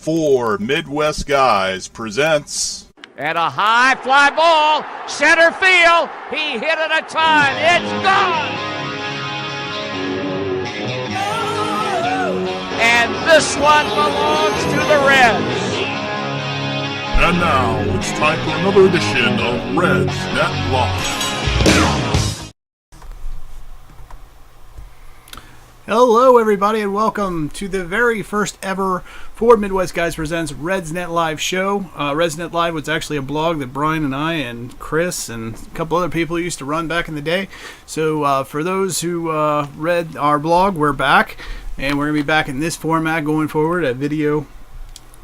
4 Midwest Guys presents... And a high fly ball, center field. He hit it a ton. It's gone. And this one belongs to the Reds. And now it's time for another edition of Reds Net Live. Hello, everybody, and welcome to the very first ever Ford Midwest Guys Presents Reds Net Live show. Reds Net Live was actually a blog that Brian and I and Chris and a couple other people used to run back in the day. So for those who read our blog, we're back, and we're going to be back in this format going forward, a video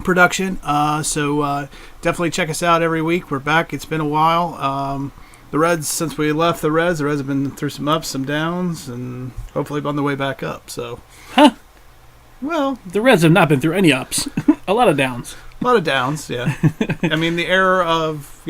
production. So definitely check us out every week. We're back. It's been a while. The Reds, since we left the Reds have been through some ups, some downs, and hopefully on the way back up. So, well, the Reds have not been through any ups. A lot of downs. A lot of downs, yeah. I mean, the era of,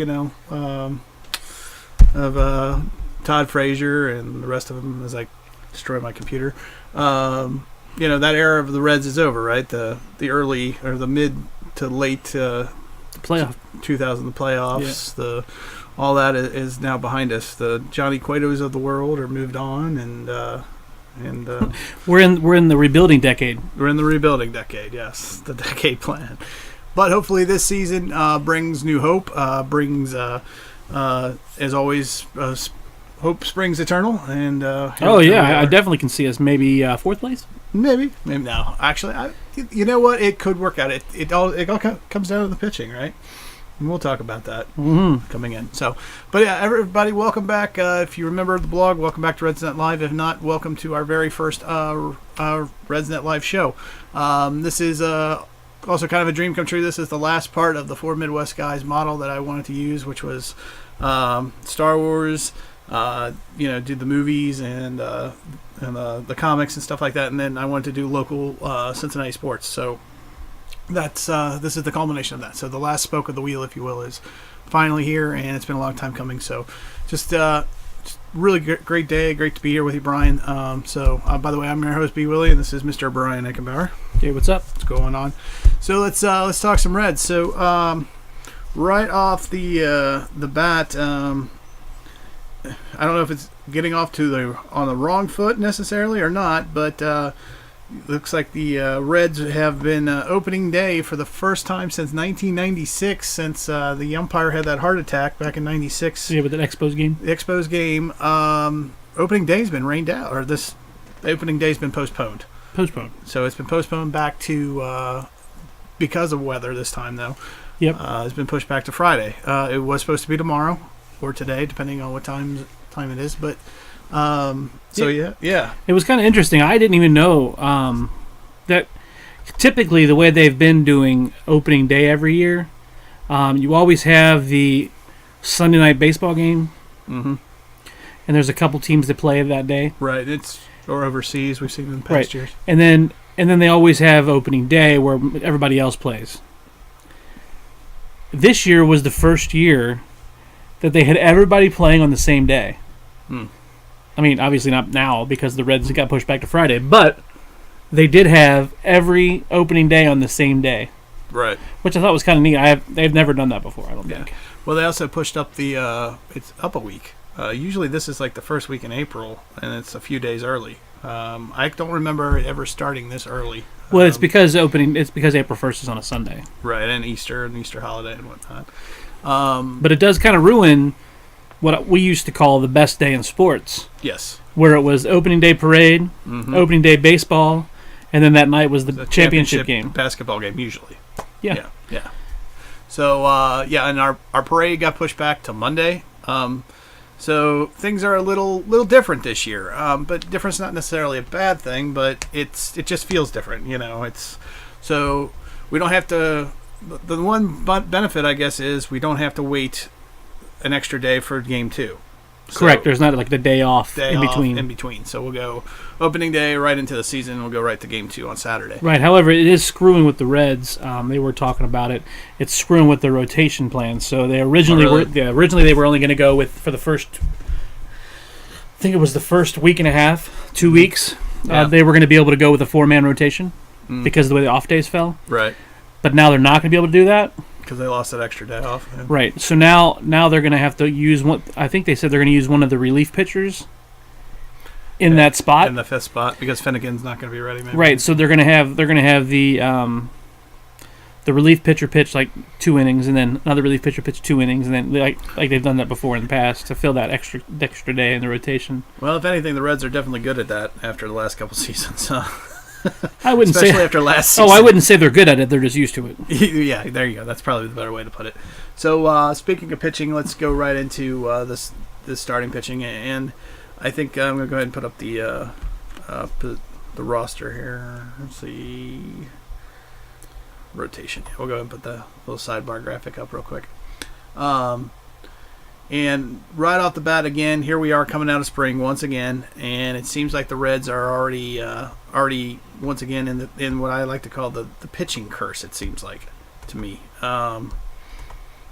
Todd Frazier and the rest of them as I destroy my computer. That era of the Reds is over, right? The early or the mid to late playoff 2000 the playoffs. Yeah. All that is now behind us. The Johnny Cuetos of the world are moved on, and we're in the rebuilding decade. We're in the rebuilding decade. Yes, the decade plan. But hopefully this season brings new hope. Brings, as always, hope springs eternal. And I definitely can see us maybe fourth place. Maybe no. Actually, you know what? It could work out. It all comes down to the pitching, right? And we'll talk about that coming in. So, but yeah, everybody, welcome back. If you remember the blog, welcome back to Reds Net Live. If not, welcome to our very first Reds Net Live show. This is also kind of a dream come true. This is the last part of the Ford Midwest Guys model that I wanted to use, which was Star Wars. Do the movies and the comics and stuff like that, and then I wanted to do local Cincinnati sports. So. That's this is the culmination of that. So the last spoke of the wheel, if you will, is finally here, and it's been a long time coming. So just really great day, great to be here with you, Brian. By the way, I'm your host, B. Willie, and this is Mr. Brian Eckenbauer. Hey, what's up? What's going on? So let's talk some Reds. So right off the bat, I don't know if it's getting off on the wrong foot necessarily or not, but. Looks like the Reds have been opening day for the first time since 1996, since the umpire had that heart attack back in 96. Yeah, with that Expos game. The Expos game. Opening day's been rained out, or this opening day's been postponed. So it's been postponed back to, because of weather this time, though. Yep. It's been pushed back to Friday. It was supposed to be tomorrow or today, depending on what time it is, but... Yeah. It was kind of interesting. I didn't even know that typically the way they've been doing opening day every year, you always have the Sunday night baseball game, and there's a couple teams that play that day. Right. Or overseas. We've seen in the past years. And then they always have opening day where everybody else plays. This year was the first year that they had everybody playing on the same day. I mean, obviously not now because the Reds got pushed back to Friday, but they did have every opening day on the same day. Right. Which I thought was kind of neat. They've never done that before, I don't think. Well, they also pushed up it's up a week. Usually this is like the first week in April, and it's a few days early. I don't remember it ever starting this early. Well, it's because April 1st is on a Sunday. Right, and Easter holiday and whatnot. But it does kind of ruin what we used to call the best day in sports. Yes. Where it was opening day parade, opening day baseball, and then that night was the championship game. Basketball game, usually. Yeah. So, and our parade got pushed back to Monday. So things are a little different this year. But difference not necessarily a bad thing, but it just feels different, so we don't have to... The one benefit, I guess, is we don't have to wait an extra day for game 2. Correct. There's not like the day off in between. So we'll go opening day right into the season, and we'll go right to game 2 on Saturday. Right. However, it is screwing with the Reds. They were talking about it. It's screwing with their rotation plans. So they originally they were only going to go for the first. I think it was the first week and a half, 2 weeks. They were going to be able to go with a 4-man rotation because of the way the off days fell. Right. but now they're not going to be able to do that. Because they lost that extra day off. Yeah. Right. So now they're going to have to use one. I think they said they're going to use one of the relief pitchers in that spot. In the 5th spot, because Finnegan's not going to be ready. Maybe. Right. So they're going to have the relief pitcher pitch like 2 innings, and then another relief pitcher pitch 2 innings, and then like they've done that before in the past to fill that extra day in the rotation. Well, if anything, the Reds are definitely good at that after the last couple seasons. I wouldn't especially say after last season. Oh, I wouldn't say they're good at it. They're just used to it. Yeah, there you go. That's probably the better way to put it. So speaking of pitching, let's go right into this starting pitching, and I think I'm going to go ahead and put up the roster here. Let's see. Rotation. We'll go ahead and put the little sidebar graphic up real quick. And right off the bat, again, here we are coming out of spring once again, and it seems like the Reds are already once again in what I like to call the pitching curse. It seems like to me. I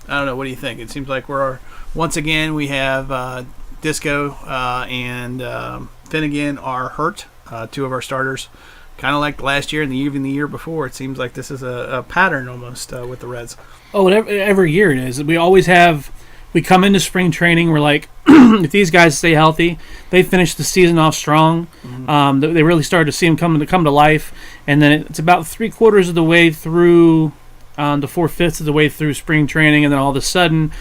don't know. What do you think? It seems like once again we have Disco and Finnegan are hurt. 2 of our starters. Kind of like last year and even the year before, it seems like this is a pattern almost with the Reds. Oh, every year it is. We come into spring training, we're like, if these guys stay healthy, they finish the season off strong. Mm-hmm. They really started to see them come to life, and then it's about 3/4 of the way through, to 4/5 of the way through spring training, and then all of a sudden,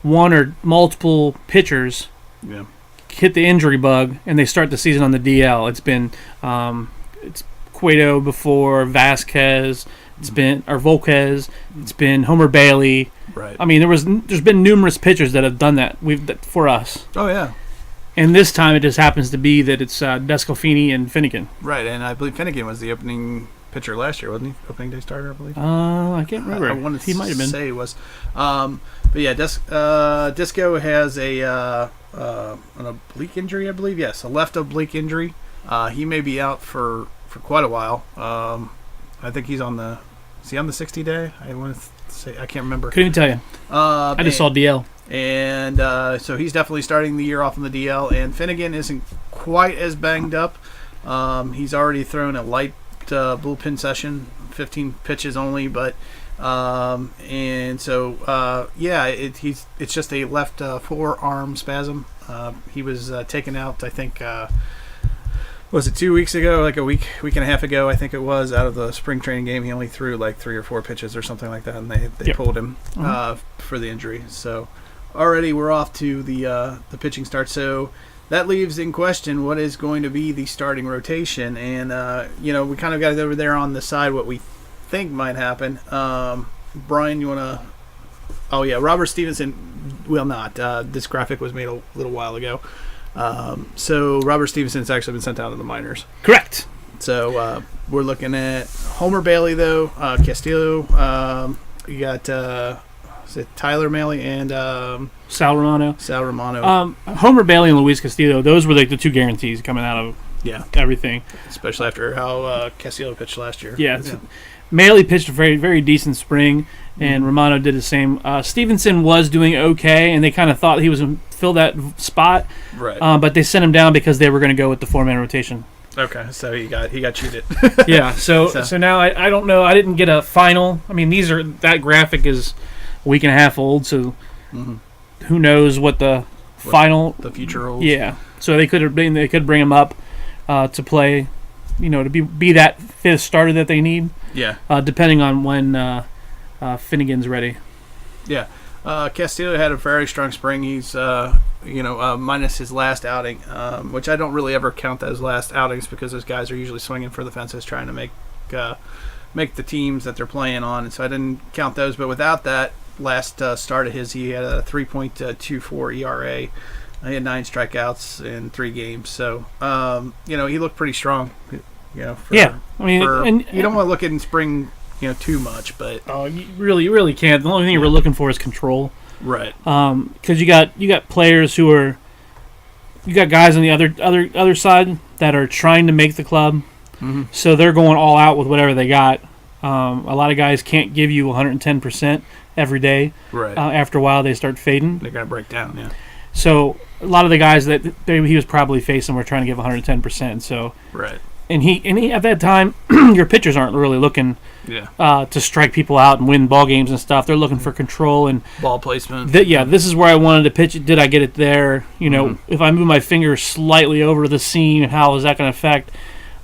one or multiple pitchers hit the injury bug, and they start the season on the DL. It's been it's Cueto before, Vasquez, it's been Volquez, it's been Homer Bailey. Right. I mean, there's been numerous pitchers that have done that for us. Oh yeah. And this time it just happens to be that it's Descalfini and Finnegan. Right, and I believe Finnegan was the opening pitcher last year, wasn't he? Opening day starter, I believe. I can't remember. I wanted he might have been. Say he was. But yeah, Disco has an oblique injury, I believe. Yes, a left oblique injury. He may be out for quite a while. I think he's on the. Is he on the 60 day? I want to say I can't remember. Couldn't even tell you. I just saw DL. And so he's definitely starting the year off on the DL. And Finnegan isn't quite as banged up. He's already thrown a light bullpen session, 15 pitches only, but and so it's just a left forearm spasm. He was taken out, I think. Was it 2 weeks ago? Like a week and a half ago, I think it was. Out of the spring training game, he only threw like 3 or 4 pitches or something like that, and they pulled him for the injury. So already we're off to the pitching start. So that leaves in question what is going to be the starting rotation, and we kind of got it over there on the side what we think might happen. Brian, you want to? Oh yeah, Robert Stevenson will not. This graphic was made a little while ago. So Robert Stevenson's actually been sent out to the minors. Correct. So we're looking at Homer Bailey though, Castillo. You got is it Tyler Mahle and Sal Romano. Homer Bailey and Luis Castillo. Those were like the 2 guarantees coming out of everything. Especially after how Castillo pitched last year. Yeah. Mahle pitched a very, very decent spring, and Romano did the same. Stevenson was doing okay, and they kind of thought he was going to fill that spot. Right. But they sent him down because they were going to go with the 4-man rotation. Okay, so he got cheated. Yeah. So now I don't know. I didn't get a final. I mean, that graphic is a week and a half old, so who knows what the future holds. Yeah. So they could bring him up to play. To be that 5th starter that they need. Yeah. Depending on when Finnegan's ready. Yeah. Castillo had a very strong spring. He's minus his last outing, which I don't really ever count as last outings because those guys are usually swinging for the fences trying to make the teams that they're playing on, and so I didn't count those. But without that last start of his, he had a 3.24 ERA. He had 9 strikeouts in 3 games, so he looked pretty strong. I mean, you don't want to look at in spring, too much, but you really can't. The only thing we're looking for is control, right? Because you got players you got guys on the other side that are trying to make the club, so they're going all out with whatever they got. A lot of guys can't give you 110% every day. Right. After a while, they start fading. They're gonna break down. Yeah. So a lot of the guys that he was probably facing were trying to give 110%. So right. and he at that time, your pitchers aren't really looking to strike people out and win ball games and stuff. They're looking for control and ball placement. This is where I wanted to pitch it. Did I get it there? If I move my finger slightly over the seam, how is that going to affect?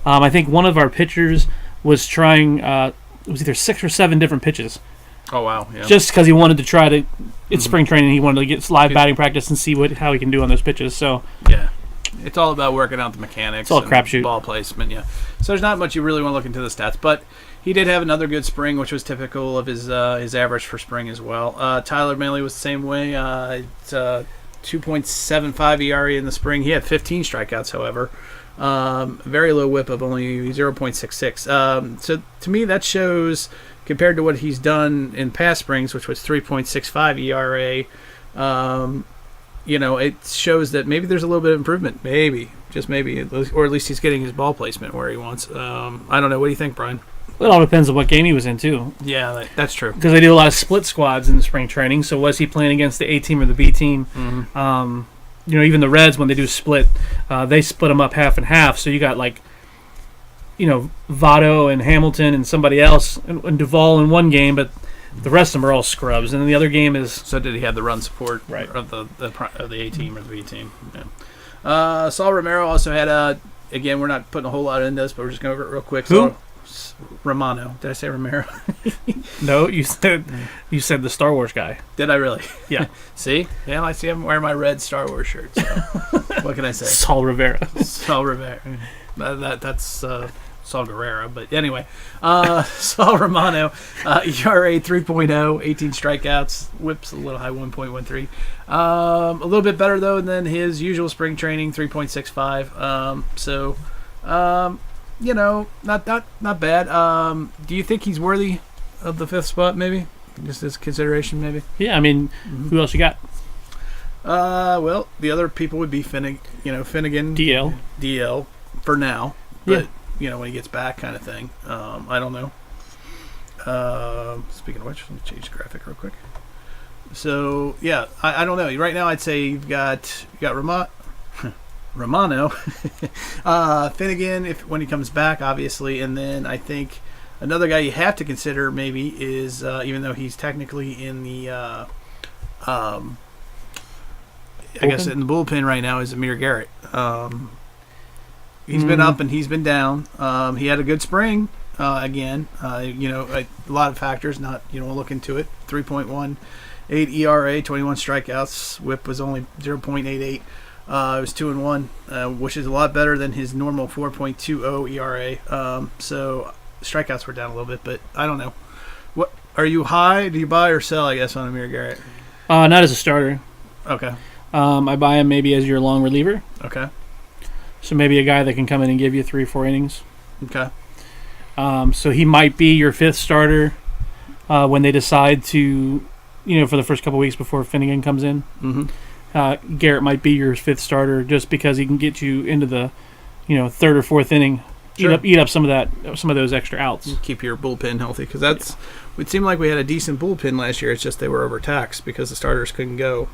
I think one of our pitchers was trying. It was either 6 or 7 different pitches. Oh wow! Yeah. Just because he wanted to try to, it's spring training. He wanted to get live batting practice and see how he can do on those pitches. So yeah. It's all about working out the mechanics. It's all crapshoot. Ball placement, yeah. So there's not much you really want to look into the stats, but he did have another good spring, which was typical of his average for spring as well. Tyler Manley was the same way. It's 2.75 ERA in the spring. He had 15 strikeouts, however. Very low whip of only 0.66. So to me, that shows, compared to what he's done in past springs, which was 3.65 ERA, it shows that maybe there's a little bit of improvement. Maybe. Just maybe. Or at least he's getting his ball placement where he wants. I don't know. What do you think, Brian? It all depends on what game he was in, too. Yeah, that's true. Because they do a lot of split squads in the spring training. So was he playing against the A team or the B team? Mm-hmm. Even the Reds, when they do split, they split them up half and half. So you got Votto and Hamilton and somebody else and Duvall in one game, but the rest of them are all scrubs. And then the other game is... So did he have the run support right. of the A team or the B team? Yeah. Saul Romero also had again, we're not putting a whole lot into this, but we're just going to go real quick. Who? Romano. Did I say Romero? No, you said the Star Wars guy. Did I really? Yeah. See? Yeah, I see I'm wearing my red Star Wars shirt. So what can I say? Saul Rivera. Saul Rivera. That's Saul Guerrero. But anyway, Saul Romano, ERA 3.0, 18 strikeouts, whips a little high, 1.13. A little bit better, though, than his usual spring training, 3.65. Not bad. Do you think he's worthy of the 5th spot, maybe? Just as consideration, maybe? Yeah, I mean, who else you got? Well, the other people would be Finnegan. DL for now. But, when he gets back kind of thing. I don't know. Speaking of which, let me change the graphic real quick. So, yeah, I don't know. Right now, I'd say you've got Romano, Finnegan when he comes back, obviously, and then I think another guy you have to consider maybe is even though he's technically in the I guess in the bullpen right now is Amir Garrett. He's been up and he's been down. He had a good spring again. A lot of factors. Not we'll look into it. 3.18 ERA, 21 strikeouts. WHIP was only 0.88. It was 2-1, which is a lot better than his normal 4.20 ERA. So strikeouts were down a little bit, but I don't know. What are you high? Do you buy or sell? I guess on Amir Garrett. Not as a starter. Okay. I buy him maybe as your long reliever. Okay. So maybe a guy that can come in and give you 3 or 4 innings. Okay. So he might be your 5th starter when they decide to, for the first couple weeks before Finnegan comes in. Mm-hmm. Garrett might be your 5th starter just because he can get you into the, 3rd or 4th inning. Sure. Eat up some of those extra outs. Keep your bullpen healthy because it seemed like we had a decent bullpen last year. It's just they were overtaxed because the starters couldn't go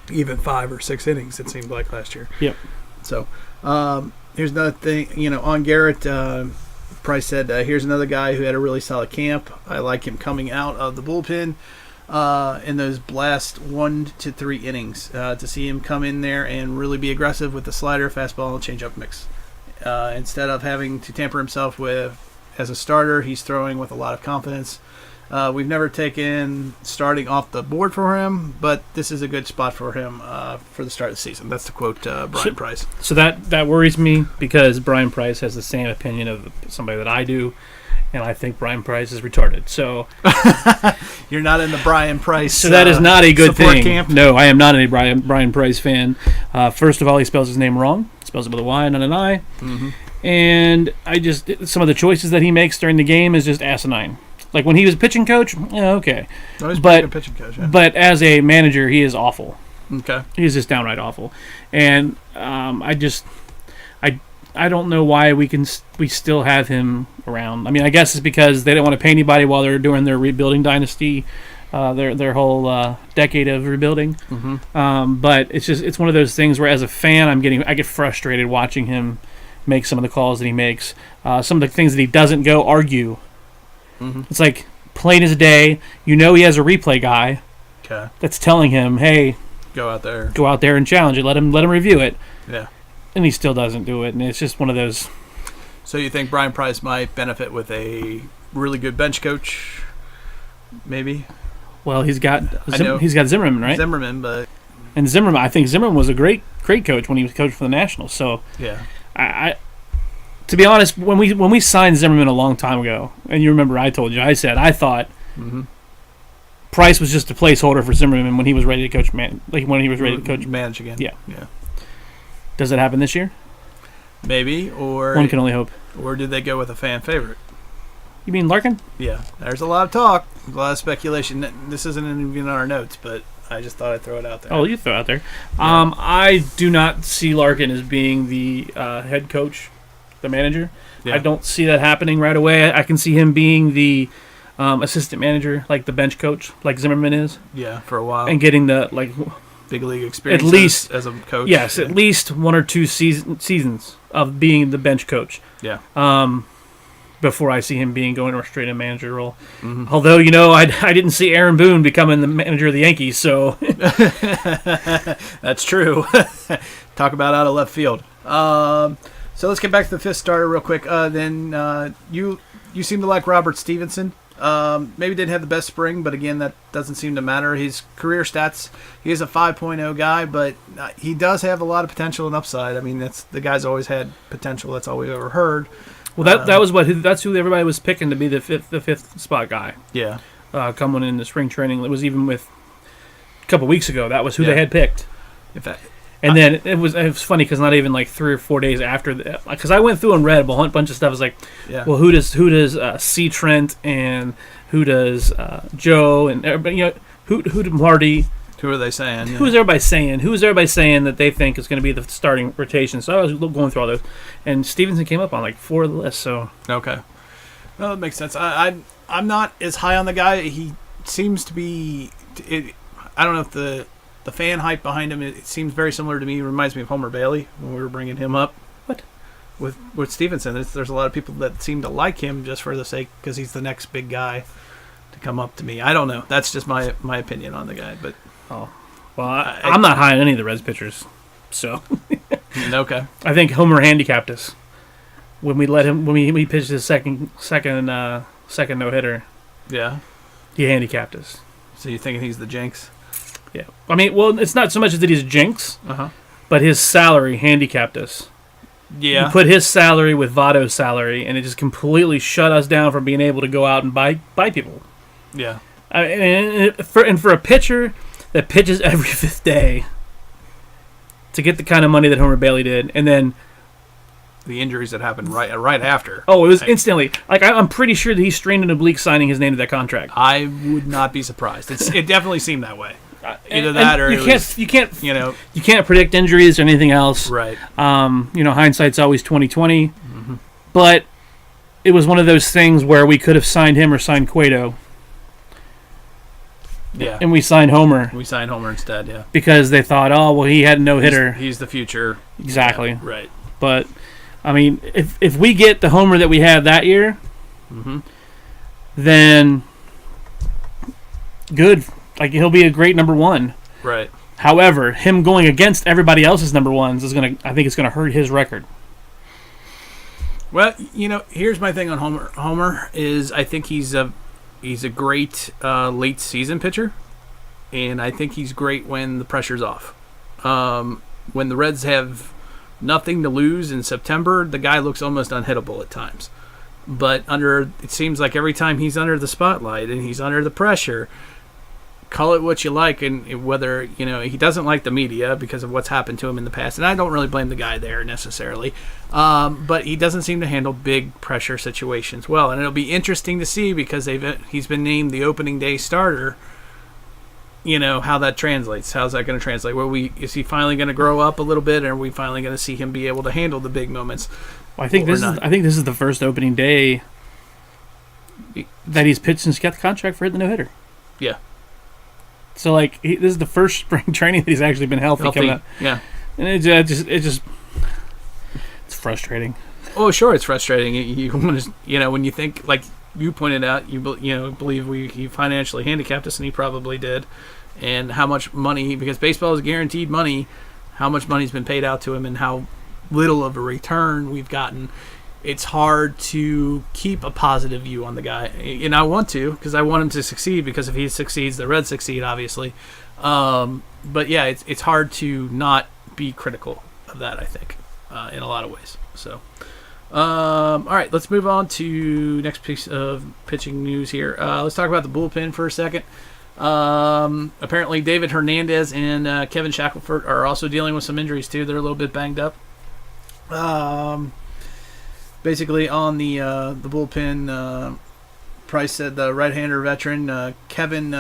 even 5 or 6 innings. It seemed like last year. Yep. So here's another thing. On Garrett, Price said here's another guy who had a really solid camp. I like him coming out of the bullpen in those last 1 to 3 innings to see him come in there and really be aggressive with the slider, fastball, and changeup mix. Instead of having to tamper himself with as a starter, he's throwing with a lot of confidence. We've never taken starting off the board for him, but this is a good spot for him for the start of the season. That's to quote Brian Price. So that worries me because Brian Price has the same opinion of somebody that I do, and I think Brian Price is retarded. So you're not in the Brian Price. So that is not a good thing. Camp? No, I am not a Brian Price fan. First of all, he spells his name wrong. He spells it with a Y, not an I. Mm-hmm. And some of the choices that he makes during the game is just asinine. Like when he was a pitching coach, okay. No, he's a pitching coach, yeah. But as a manager, he is awful. Okay. He is just downright awful. And I don't know why we still have him around. I mean, I guess it's because they don't want to pay anybody while they're doing their rebuilding dynasty, their whole decade of rebuilding. Mm-hmm. But it's one of those things where as a fan, I get frustrated watching him makes some of the calls that he makes. Some of the things that he doesn't go argue. Mm-hmm. It's like plain as day. You know he has a replay guy Okay. that's telling him, "Hey, Go out there. go out there and challenge it. Let him review it." Yeah. And he still doesn't do it, and it's just one of those. So you think Brian Price might benefit with a really good bench coach? Maybe Well, he's got I know. Zimmerman, right? Zimmerman, but And Zimmerman, I think Zimmerman was a great coach when he was coach for the Nationals. So yeah. I to be honest, when we signed Zimmerman a long time ago, and you remember I told you, I said I thought Mm-hmm. Price was just a placeholder for Zimmerman when he was ready to coach when he was ready to coach. Manage again. Yeah. Yeah. Does it happen this year? Maybe, or One can only hope. or did they go with a fan favorite? You mean Larkin? Yeah. There's a lot of talk, a lot of speculation. This isn't even on our notes, but I just thought I'd throw it out there. Oh, you throw it out there. I do not see Larkin as being the head coach, the manager. Yeah. I don't see that happening right away. I can see him being the assistant manager, like the bench coach, like Zimmerman is, Yeah, for a while. and getting the Big league experience At least- as a coach. yes, Yeah. at least one or two seasons of being the bench coach. Yeah. Before I see him going straight in manager role. Mm-hmm. Although, I didn't see Aaron Boone becoming the manager of the Yankees, so That's true. Talk about out of left field. So let's get back to the fifth starter real quick. Then you seem to like Robert Stevenson. Maybe didn't have the best spring, but again, that doesn't seem to matter. His career stats, he is a 5.0 guy, but he does have a lot of potential and upside. I mean, the guy's always had potential. That's all we've ever heard. well, that's who everybody was picking to be the fifth spot guy. Yeah. Coming in the spring training. It was even with a couple weeks ago. That was who Yeah. they had picked. In fact, And then it was funny because not even like 3 or 4 days after, because I went through and read a whole bunch of stuff. I was like, yeah. well, who does C. Trent and who does Joe and everybody, who did Marty? Who are they saying? Who's everybody saying? Who's everybody saying that they think is going to be the starting rotation? So I was going through all those, and Stevenson came up on like 4 of the list. So Okay. Well, that makes sense. I'm not as high on the guy. He seems to be. I don't know if the fan hype behind him. It seems very similar to me. It reminds me of Homer Bailey when we were bringing him up. What? With Stevenson, there's a lot of people that seem to like him just for the sake because he's the next big guy to come up to me. I don't know. That's just my opinion on the guy. But well, I'm not high on any of the Reds pitchers. So okay. I think Homer handicapped us when we pitched his second no hitter. Yeah. He handicapped us. So you thinking he's the jinx? Yeah, I mean, well, it's not so much that he's a jinx, but his salary handicapped us. Yeah. You put his salary with Votto's salary, and it just completely shut us down from being able to go out and buy people. Yeah. And for a pitcher that pitches every 5th day to get the kind of money that Homer Bailey did, and then The injuries that happened right after. it was instantly. Like I'm pretty sure that he strained an oblique signing his name to that contract. I would not be surprised. It definitely seemed that way. Either And that or you can't you can't predict injuries or anything else. right. Hindsight's always 20/20. But it was one of those things where we could have signed him or signed Cueto, Yeah. and we signed Homer We signed Homer instead. Yeah. because they thought, oh well, he had a no hitter. He's the future. Exactly. Yeah, right. But I mean, if we get the Homer that we had that year, then good. Like he'll be a great number 1. Right. However, him going against everybody else's number 1s I think it's gonna hurt his record. Well, here's my thing on Homer. Homer is I think he's a great late season pitcher, and I think he's great when the pressure's off. When the Reds have nothing to lose in September, the guy looks almost unhittable at times. But it seems like every time he's under the spotlight and he's under the pressure, call it what you like, and whether he doesn't like the media because of what's happened to him in the past, and I don't really blame the guy there necessarily, but he doesn't seem to handle big pressure situations well, and it'll be interesting to see because he's been named the opening day starter. How that translates. How's that going to translate? Is he finally going to grow up a little bit, or are we finally going to see him be able to handle the big moments? Well, I think this is the first opening day that he's pitched since he got the contract for hitting the no hitter. Yeah. So this is the first spring training that he's actually been healthy. Coming up. Yeah. And it's frustrating. Oh, sure, it's frustrating. You want to, when you think, like you pointed out, you believe he financially handicapped us, and he probably did. And how much money, because baseball is guaranteed money, how much money's been paid out to him, and how little of a return we've gotten. It's hard to keep a positive view on the guy, and I want to, because I want him to succeed. Because if he succeeds, the Reds succeed, obviously. But yeah, it's hard to not be critical of that, I think, in a lot of ways. So, all right, let's move on to next piece of pitching news here. Let's talk about the bullpen for a second. Apparently, David Hernandez and Kevin Shackelford are also dealing with some injuries too. They're a little bit banged up. Basically, on the bullpen, Price said the right-hander veteran Kevin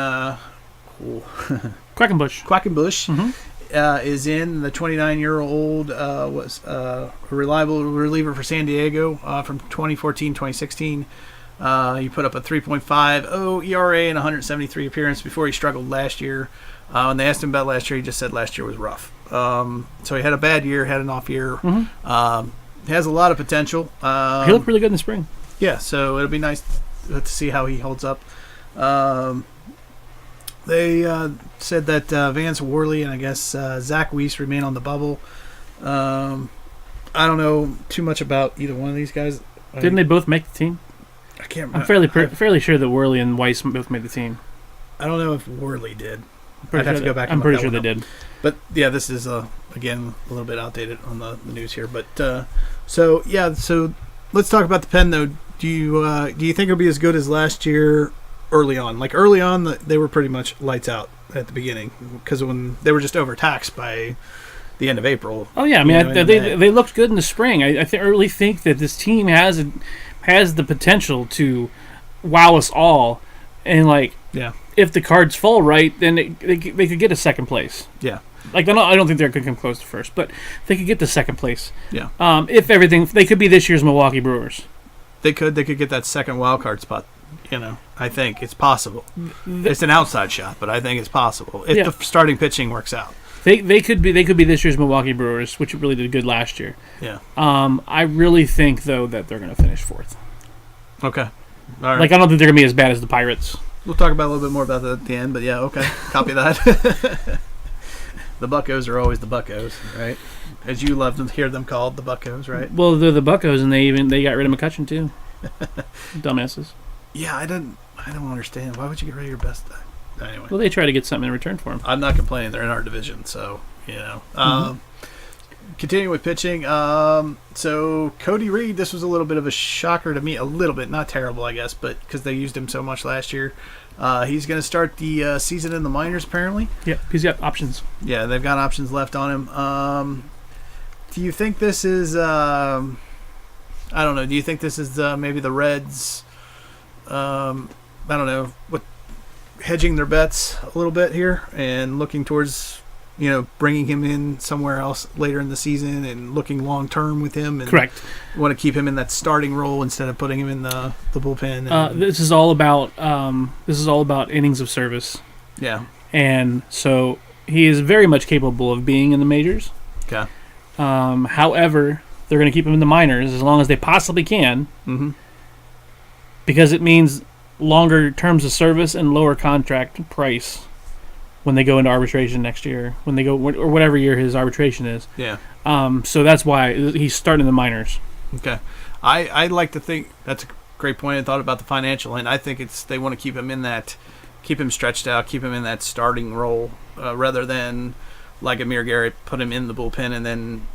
Quackenbush. Is in. The 29-year-old was a reliable reliever for San Diego from 2014-2016. He put up a 3.50 ERA and 173 appearance before he struggled last year. When they asked him about last year, he just said last year was rough. So he had a bad year, had an off year. He has a lot of potential. He looked really good in the spring. Yeah, so it'll be nice to see how he holds up. They said that Vance Worley and I guess Zach Weiss remain on the bubble. I don't know too much about either one of these guys. Didn't they both make the team? I can't remember. I'm fairly sure that Worley and Weiss both made the team. I don't know if Worley did. I'd have to go back. I'm pretty sure they did. But yeah, this is again a little bit outdated on the news here. But so let's talk about the pen though. Do you think it'll be as good as last year? Early on, they were pretty much lights out at the beginning because when they were just overtaxed by the end of April. Oh yeah, I mean they looked good in the spring. I really think that this team has the potential to wow us all, and if the cards fall right, then they could get a second place. Yeah. I don't think they're going to come close to first, but they could get the second place. Yeah. If they could be this year's Milwaukee Brewers. They could get that second wild card spot. I think it's possible. It's an outside shot, but I think it's possible if the starting pitching works out. They could be this year's Milwaukee Brewers, which really did good last year. Yeah. I really think though that they're going to finish fourth. Okay. All right. I don't think they're going to be as bad as the Pirates. We'll talk about a little bit more about that at the end, but yeah, okay. Copy that. The Buccos are always the Buccos, right? As you love to hear them called, the Buccos, right? Well, they're the Buccos, and they got rid of McCutcheon too. Dumbasses. Yeah, I don't understand. Why would you get rid of your best guy? Anyway. Well, they try to get something in return for him. I'm not complaining. They're in our division, so Continuing with pitching, so Cody Reed, this was a little bit of a shocker to me, a little bit, not terrible, I guess, but because they used him so much last year. He's going to start the season in the minors, apparently. Yep, he's got options. Yeah, they've got options left on him. Do you think this is, I don't know, do you think this is maybe the Reds, I don't know, hedging their bets a little bit here and looking towards, bringing him in somewhere else later in the season and looking long term with him? And correct. Want to keep him in that starting role instead of putting him in the bullpen. This is all about innings of service. Yeah. And so he is very much capable of being in the majors. Okay. However, they're going to keep him in the minors as long as they possibly can. Mm-hmm. Because it means longer terms of service and lower contract price when they go into arbitration next year, or whatever year his arbitration is. Yeah. So that's why he's starting in the minors. Okay. I'd like to think that's a great point. I thought about the financial, and I think they want to keep him stretched out, keep him in that starting role, rather than like Amir Garrett, put him in the bullpen and then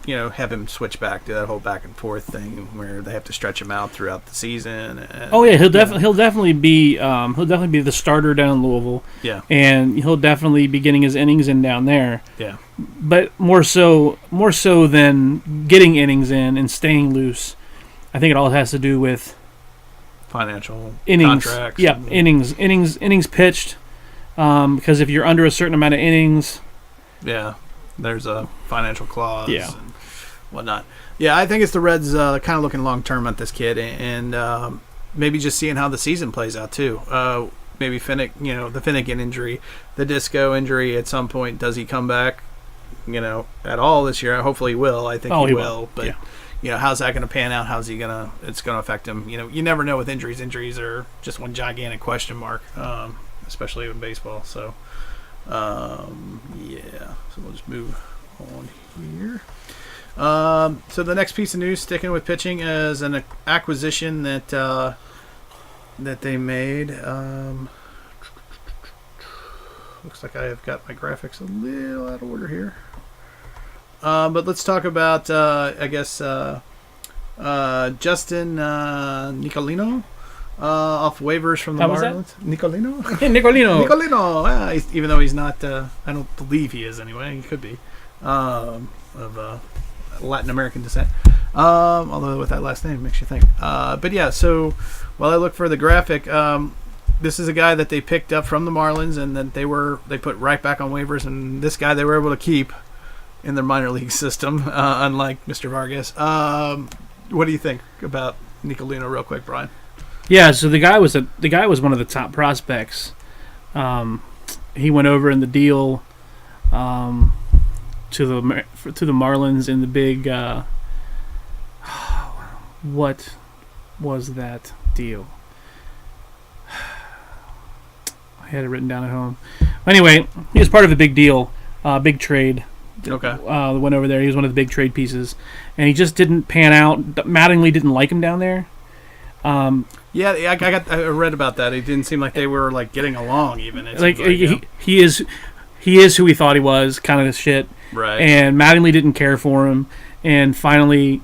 have him switch back to that whole back and forth thing where they have to stretch him out throughout the season. And, he'll definitely be the starter down in Louisville. Yeah, and he'll definitely be getting his innings in down there. Yeah, but more so than getting innings in and staying loose, I think it all has to do with financial innings, contracts. Yeah, innings pitched. Because if you're under a certain amount of innings, yeah, there's a financial clause. Yeah. And whatnot. Yeah, I think it's the Reds kind of looking long term at this kid and maybe just seeing how the season plays out too. Maybe the Finnegan injury, the Disco injury at some point. Does he come back, at all this year? Hopefully he will. I think he will. But, how's that going to pan out? It's going to affect him. You never know with injuries. Injuries are just one gigantic question mark, especially in baseball. So, So we'll just move on here. So the next piece of news, sticking with pitching, is an acquisition that they made. Looks like I have got my graphics a little out of order here. But let's talk about, Justin Nicolino off waivers from the Marlins. Nicolino? Nicolino. Even though he's not, I don't believe he is anyway. He could be of Latin American descent. Although with that last name makes you think. But yeah, so while I look for the graphic, this is a guy that they picked up from the Marlins, and then they put right back on waivers, and this guy they were able to keep in their minor league system, unlike Mr. Vargas. What do you think about Nicolino, real quick, Brian? Yeah, so the guy was one of the top prospects. He went over in the deal to the Marlins in the big. What was that deal? I had it written down at home. Anyway, he was part of a big deal, big trade. Okay. Went over there. He was one of the big trade pieces, and he just didn't pan out. Mattingly didn't like him down there. I read about that. It didn't seem like they were getting along even. He is who he thought he was, kind of shit. Right. And Mattingly didn't care for him, and finally,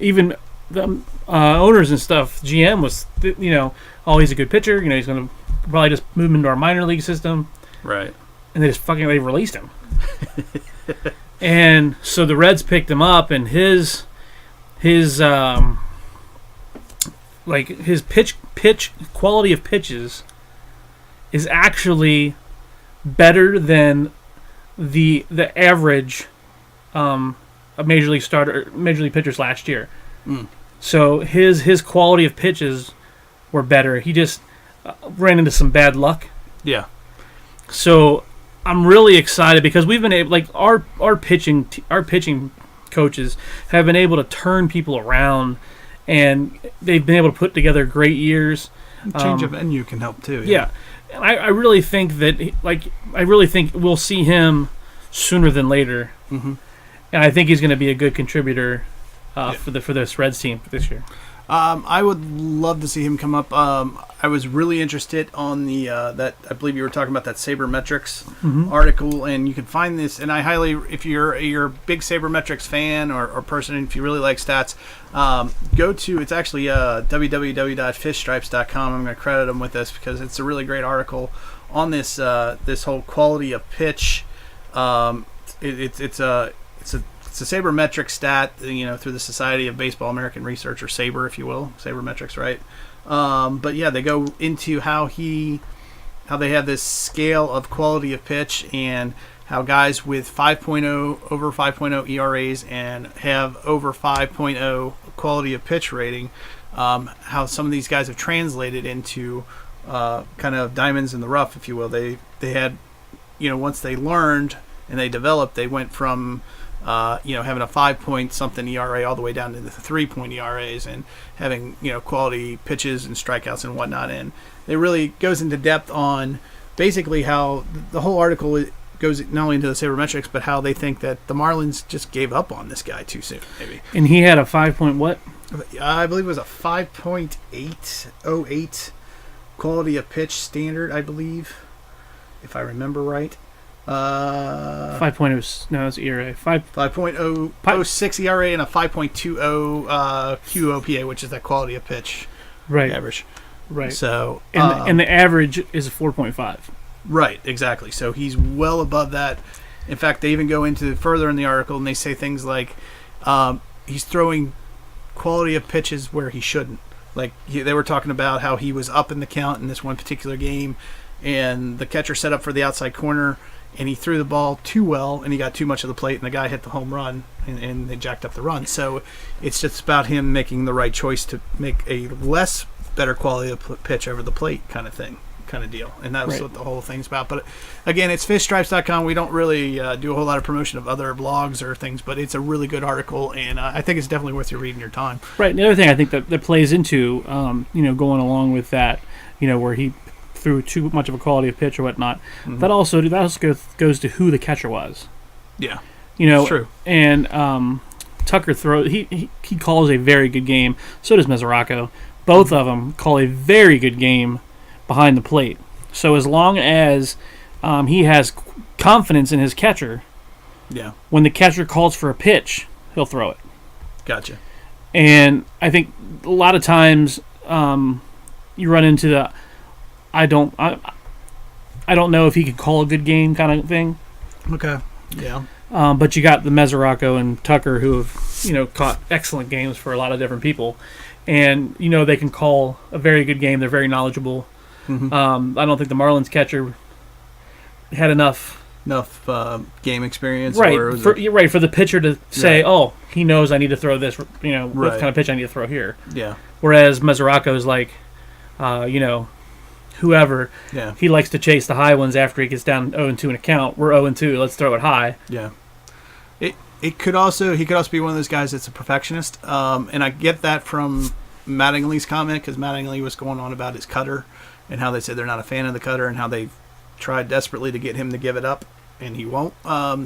even the owners and stuff, GM was, he's a good pitcher. He's going to probably just move him into our minor league system. Right. And they released him. And so the Reds picked him up, and his pitch quality of pitches is actually better than the average of major league pitchers last year. So his quality of pitches were better. He just ran into some bad luck. Yeah. So I'm really excited because we've been able, our pitching coaches have been able to turn people around, and they've been able to put together great years. Change of venue can help too. Yeah. And I really think we'll see him sooner than later. Mm-hmm. And I think he's going to be a good contributor for this Reds team this year. I would love to see him come up. I was really interested on the that I believe you were talking about that sabermetrics article, and you can find this. And I highly, if you're a big sabermetrics fan or person, if you really like stats, go to, it's actually www.fishstripes.com. I'm going to credit them with this because it's a really great article on this this whole quality of pitch. It's a sabermetric stat, through the Society of Baseball American Research, or SABR, if you will, sabermetrics, right? But yeah, they go into how they have this scale of quality of pitch, and how guys with 5.0 over 5.0 ERAs and have over 5.0 quality of pitch rating, how some of these guys have translated into kind of diamonds in the rough, if you will. They had, once they learned and they developed, they went from having a 5-point something ERA all the way down to the 3-point ERAs, and having, quality pitches and strikeouts and whatnot. And it really goes into depth on basically how the whole article goes not only into the sabermetrics, but how they think that the Marlins just gave up on this guy too soon, maybe. And he had a 5-point what? I believe it was a 5.808 quality of pitch standard, I believe, if I remember right. 5.0, no, it's ERA. 5.006 ERA and a 5.20 QOPA, which is that quality of pitch average. Right. So, and the average is a 4.5. Right, exactly. So he's well above that. In fact, they even go into further in the article, and they say things like he's throwing quality of pitches where he shouldn't. They were talking about how he was up in the count in this one particular game, and the catcher set up for the outside corner, and he threw the ball too well, and he got too much of the plate, and the guy hit the home run, and they jacked up the run. So it's just about him making the right choice to make a better quality of pitch over the plate kind of kind of deal. And that's Right. what the whole thing's about. But again, it's fishstripes.com. We don't really do a whole lot of promotion of other blogs or things, but it's a really good article, and I think it's definitely worth you reading your time. Right. And the other thing I think that plays into, going along with that, where he threw too much of a quality of pitch or whatnot, that also goes to who the catcher was. Yeah. It's true. And Tucker he calls a very good game. So does Mesoraco. Both of them call a very good game behind the plate. So as long as he has confidence in his catcher, Yeah. when the catcher calls for a pitch, he'll throw it. Gotcha. And I think a lot of times you run into the I don't know if he can call a good game kind of thing. Okay. Yeah. But you got the Mesoraco and Tucker who have caught excellent games for a lot of different people, and they can call a very good game. They're very knowledgeable. Mm-hmm. I don't think the Marlins catcher had enough game experience, right or for the pitcher to say, Right. "Oh, he knows I need to throw this." What Right. kind of pitch I need to throw here. Yeah. Whereas Mesoraco is like, whoever. Yeah. He likes to chase the high ones after he gets down 0-2 in a count. We're 0-2. Let's throw it high. Yeah. He could also be one of those guys that's a perfectionist, and I get that from Mattingly's comment, because Mattingly was going on about his cutter and how they said they're not a fan of the cutter and how they've tried desperately to get him to give it up, and he won't.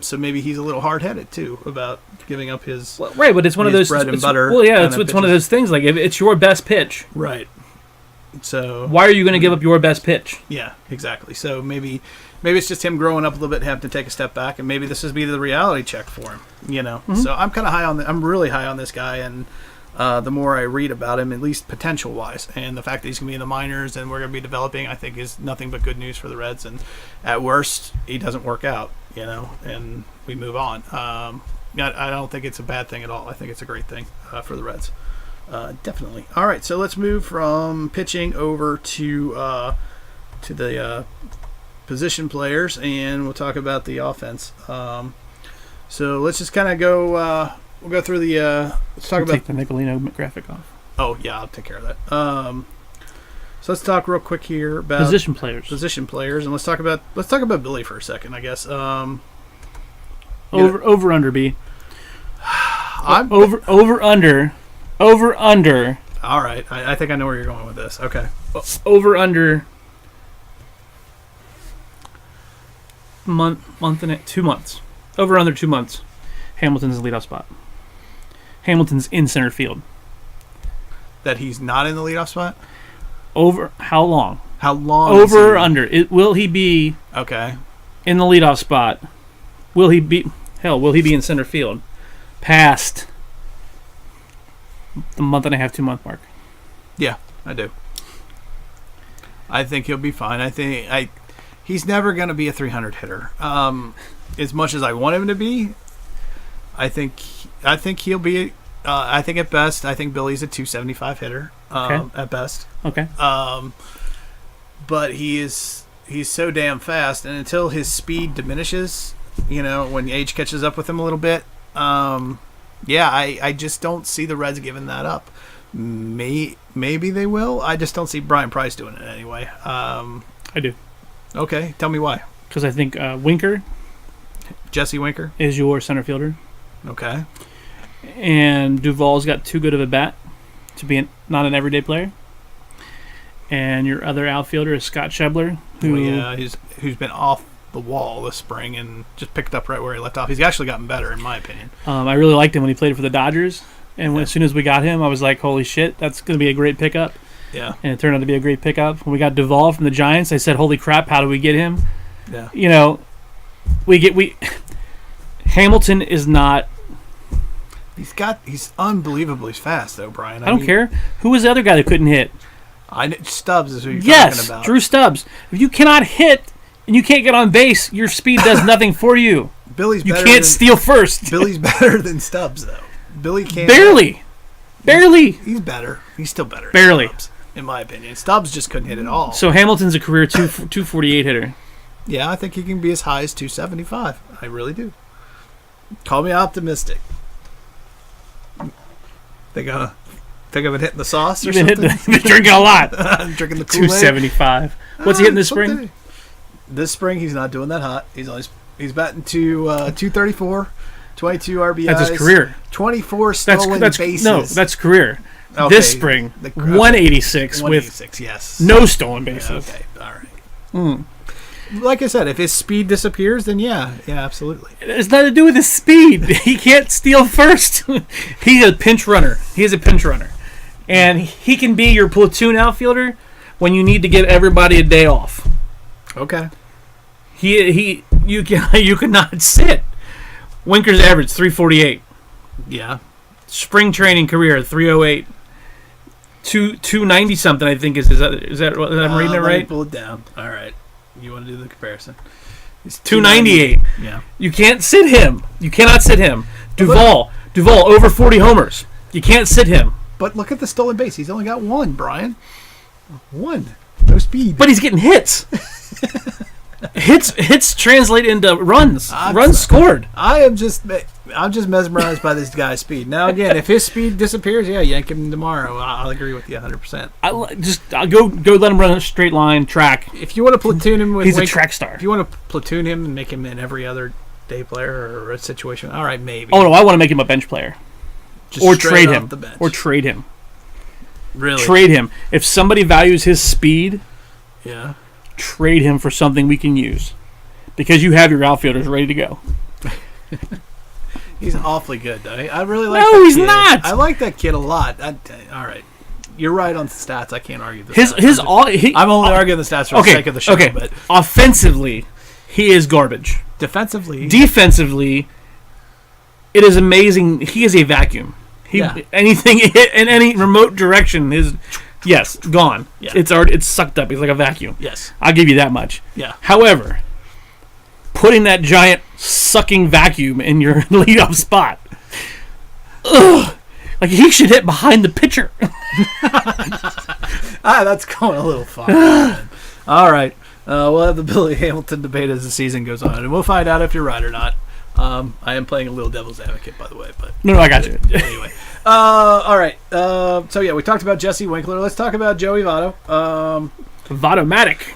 So maybe he's a little hard-headed too about giving up his Right, but it's one of his those bread and butter. Well, yeah, kind it's of one of pitches. those things. Like if it's your best pitch, Right. So why are you going to give up your best pitch? yeah, exactly. So maybe it's just him growing up a little bit, having to take a step back, and maybe this is be the reality check for him. So I'm kind of high on. I'm really high on this guy, and the more I read about him, at least potential wise, and the fact that he's going to be in the minors and we're going to be developing, I think is nothing but good news for the Reds. And at worst, he doesn't work out, and we move on. I don't think it's a bad thing at all. I think it's a great thing for the Reds. Definitely. All right, so let's move from pitching over to the position players, and we'll talk about the offense. So let's just kind of go. We'll go through the. Let's talk about. Take the Nicolino graphic off. Oh yeah, I'll take care of that. So let's talk real quick here about Position players. and let's talk about Billy for a second, I guess. Over under B. I'm Over under. all right. I think I know where you're going with this. Okay. Over under. Month and 2 months. Over under 2 months. Hamilton's leadoff spot. Hamilton's in center field. That he's not in the leadoff spot. Over how long? How long? is Over or he- under? Will he be Okay. in the leadoff spot? Will he be in center field? Past the month and a half, 2 month mark. Yeah, I do. I think he'll be fine. He's never going to be a 300 hitter. As much as I want him to be, I think he'll be. I think at best, Billy's a 275 hitter. Okay. At best. Okay. But he's so damn fast, and until his speed diminishes, when age catches up with him a little bit, I just don't see the Reds giving that up. Maybe they will. I just don't see Brian Price doing it anyway. I do. Okay, tell me why. Because I think Winker Jesse Winker. is your center fielder, Okay. and Duvall's got too good of a bat to be not an everyday player. And your other outfielder is Scott Schebler, who's been off the wall this spring and just picked up right where he left off. He's actually gotten better, in my opinion. I really liked him when he played for the Dodgers. And as soon as we got him, I was like, holy shit, that's going to be a great pickup. Yeah. And it turned out to be a great pickup. When we got Duvall from the Giants, I said, holy crap, how do we get him? Yeah. Hamilton is not. He's unbelievably fast though, Brian. I don't care. Who was the other guy that couldn't hit? Stubbs is who you're talking Yes, about. Drew Stubbs. If you cannot hit and you can't get on base, your speed does nothing for you. Billy's You better can't than, steal first. Billy's better than Stubbs though. Billy can't. Barely. He's better. He's still better. Barely. Than Stubbs, in my opinion. Stubbs just couldn't hit at all. So Hamilton's a career 248 hitter. Yeah, I think he can be as high as 275. I really do. Call me optimistic. Think Think of it hitting the sauce or You've something? been drinking a lot. Drinking the Kool-Aid. 275. What's he hitting this spring? This spring, he's not doing that hot. He's batting to 234, 22 RBIs. That's his career. 24 stolen bases. No, that's career. Okay. This spring, 186 with yes. no stolen bases. Okay, all right. Like I said, if his speed disappears, then yeah, absolutely. It's nothing to do with his speed. He can't steal first. He's a pinch runner. And he can be your platoon outfielder when you need to give everybody a day off. Okay. You cannot sit. Winker's average 348. Yeah. Spring training career 308. 290 something, I think is that what I'm reading it Let me right? pull it down. All right. You want to do the comparison? It's 298. Yeah. You can't sit him. You cannot sit him. Duvall over 40 homers. You can't sit him. But look at the stolen base. He's only got one, Brian. One. No speed. But he's getting hits. hits translate into runs. Runs scored. I'm just mesmerized by this guy's speed. Now again, if his speed disappears, yeah, yank him tomorrow. I'll agree with you 100%. I'll go let him run a straight line track. If you want to platoon him with he's a track star. If you want to platoon him and make him an every other day player or a situation, all right, maybe. Oh no, I want to make him a bench player. Just or straight trade off him. the bench. Or trade him. Really? Trade him. If somebody values his speed, yeah. Trade him for something we can use. Because you have your outfielders ready to go. He's awfully good, though. I really like that kid. No, he's not. I like that kid a lot. All right. You're right on the stats. I can't argue this. I'm only arguing the stats for the sake of the show. Okay. But offensively, he is garbage. Defensively, it is amazing. He is a vacuum. Anything hit in any remote direction is gone. Yeah. It's sucked up. He's like a vacuum. Yes. I'll give you that much. Yeah. However, putting that giant sucking vacuum in your leadoff spot, like he should hit behind the pitcher. That's going a little far. All right. We'll have the Billy Hamilton debate as the season goes on, and we'll find out if you're right or not. I am playing a little devil's advocate, by the way. But no, I got you. Anyway. All right. So, we talked about Jesse Winkler. Let's talk about Joey Votto. Votto-matic.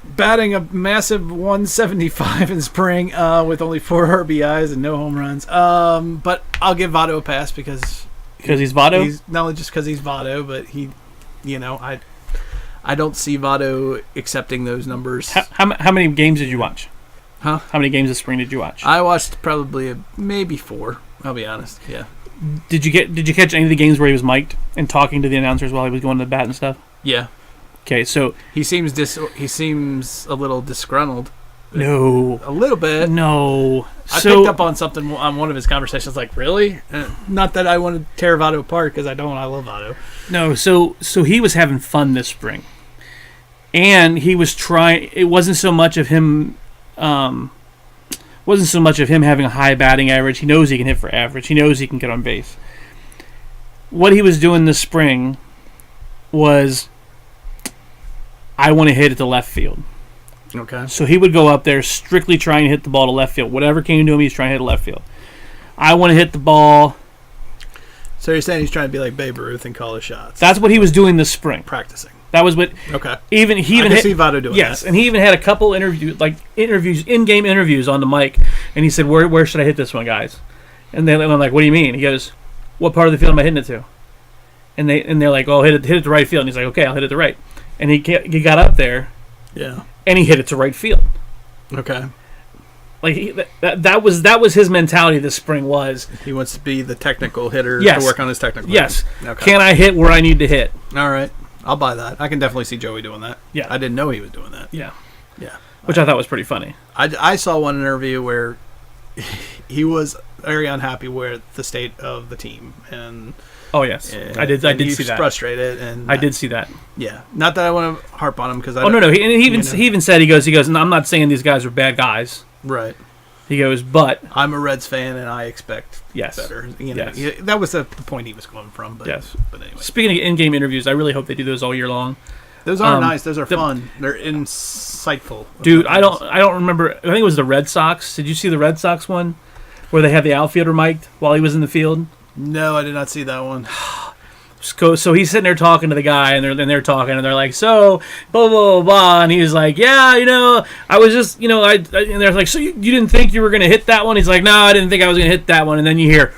Batting a massive 175 in spring with only 4 RBIs and no home runs. But I'll give Votto a pass because he's Votto? He's not only just because he's Votto, but I don't see Votto accepting those numbers. How many games did you watch? Huh? How many games this spring did you watch? I watched probably maybe 4. I'll be honest. Yeah. Did you catch any of the games where he was mic'd and talking to the announcers while he was going to the bat and stuff? Yeah. Okay, so he seems a little disgruntled. No. A little bit. No. I picked up on something on one of his conversations. Like, really? Not that I want to tear Votto apart because I don't. I love Votto. No. So he was having fun this spring, and he was trying. It wasn't so much of him. Wasn't so much of him having a high batting average. He knows he can hit for average. He knows he can get on base. What he was doing this spring was, I want to hit it to left field. Okay. So he would go up there strictly trying to hit the ball to left field. Whatever came to him, he's trying to hit to left field. I want to hit the ball. So you're saying he's trying to be like Babe Ruth and call his shots. That's what he was doing this spring. Practicing. That was what. Okay. He even I can see Votto doing yes, that. and he even had a couple in-game interviews on the mic, and he said, "Where should I hit this one, guys?" And then I'm like, "What do you mean?" He goes, "What part of the field am I hitting it to?" And they're like, "Oh, hit it to right field." And he's like, "Okay, I'll hit it to right." And he got up there. Yeah. And he hit it to right field. Okay. Like that was his mentality this spring. Was he wants to be the technical hitter yes. to work on his technical. Yes. Okay. Can I hit where I need to hit? All right. I'll buy that. I can definitely see Joey doing that. Yeah. I didn't know he was doing that. Yeah. Yeah. Which I thought was pretty funny. I saw one interview where he was very unhappy with the state of the team, and oh yes, I did see that. Frustrated, and I did see that. Yeah. Not that I want to harp on him because I. Oh no, he even said he goes. I'm not saying these guys are bad guys. Right. He goes, but I'm a Reds fan, and I expect better. Yes. That was the point he was going from. But, yes. But anyway. Speaking of in-game interviews, I really hope they do those all year long. Those are nice. Those are fun. They're insightful. Dude, I don't remember. I think it was the Red Sox. Did you see the Red Sox one, where they had the outfielder mic'd while he was in the field? No, I did not see that one. So he's sitting there talking to the guy, and they're talking, and they're like, so blah blah blah blah, and he's like, yeah, I was just, and they're like, so you didn't think you were gonna hit that one? He's like, no, I didn't think I was gonna hit that one, and then you hear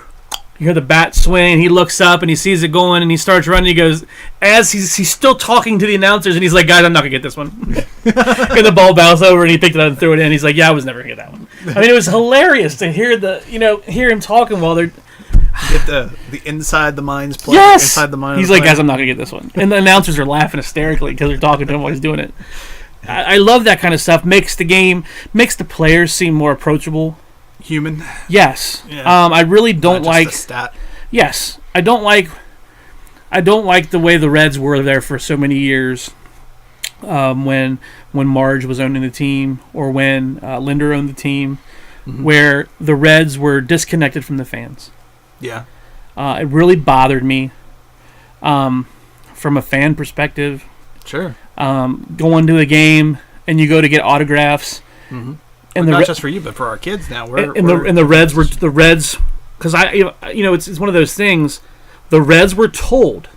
the bat swing, and he looks up and he sees it going, and he starts running. He goes, as he's still talking to the announcers, and he's like, guys, I'm not gonna get this one. And the ball bounced over, and he picked it up and threw it in. He's like, yeah, I was never gonna get that one. I mean, it was hilarious to hear hear him talking while they're. Get the inside the minds play. Yes! Inside the mind. He's like, guys, I'm not going to get this one. And the announcers are laughing hysterically because they're talking to him while he's doing it. I love that kind of stuff. Makes the players seem more approachable. Human. Yes. Yeah. I really don't Not just a stat. Yes. I don't like the way the Reds were there for so many years. When Marge was owning the team, or when Linder owned the team, where the Reds were disconnected from the fans. Yeah. It really bothered me from a fan perspective. Sure. Going to a game and you go to get autographs. Mm-hmm. And not just for you, but for our kids now. The Reds, because it's one of those things. The Reds were told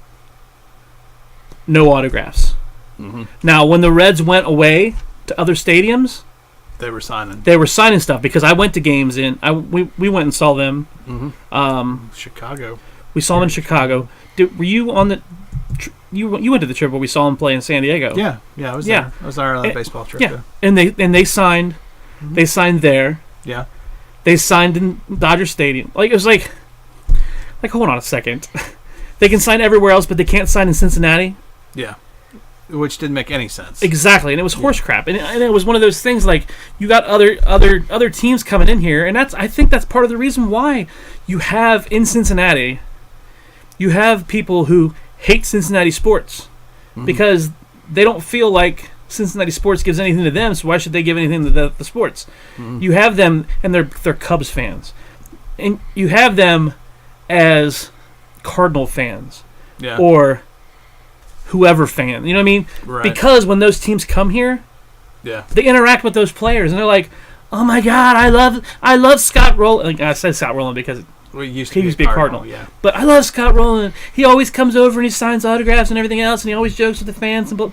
no autographs. Mm-hmm. Now, when the Reds went away to other stadiums, they were signing. They were signing stuff because I went to games we went and saw them. Mm-hmm. Chicago. We saw them in Chicago. Were you on the? You went to the trip where we saw them play in San Diego. Yeah, I was there. I was there on that baseball trip. Yeah, and they signed. Mm-hmm. They signed there. Yeah. They signed in Dodger Stadium. Like, it was like hold on a second. They can sign everywhere else, but they can't sign in Cincinnati. Yeah. Which didn't make any sense. Exactly, and it was horse crap, and it was one of those things like you got other teams coming in here, and I think that's part of the reason why you have in Cincinnati, you have people who hate Cincinnati sports because they don't feel like Cincinnati sports gives anything to them, so why should they give anything to the sports? Mm-hmm. You have them, and they're Cubs fans, and you have them as Cardinal fans, or whoever fan, you know what I mean? Right. Because when those teams come here, they interact with those players, and they're like, "Oh my God, I love Scott Rowland." Like, I said Scott Rowland because he used to be a Cardinal. Yeah. But I love Scott Rowland. He always comes over and he signs autographs and everything else, and he always jokes with the fans. You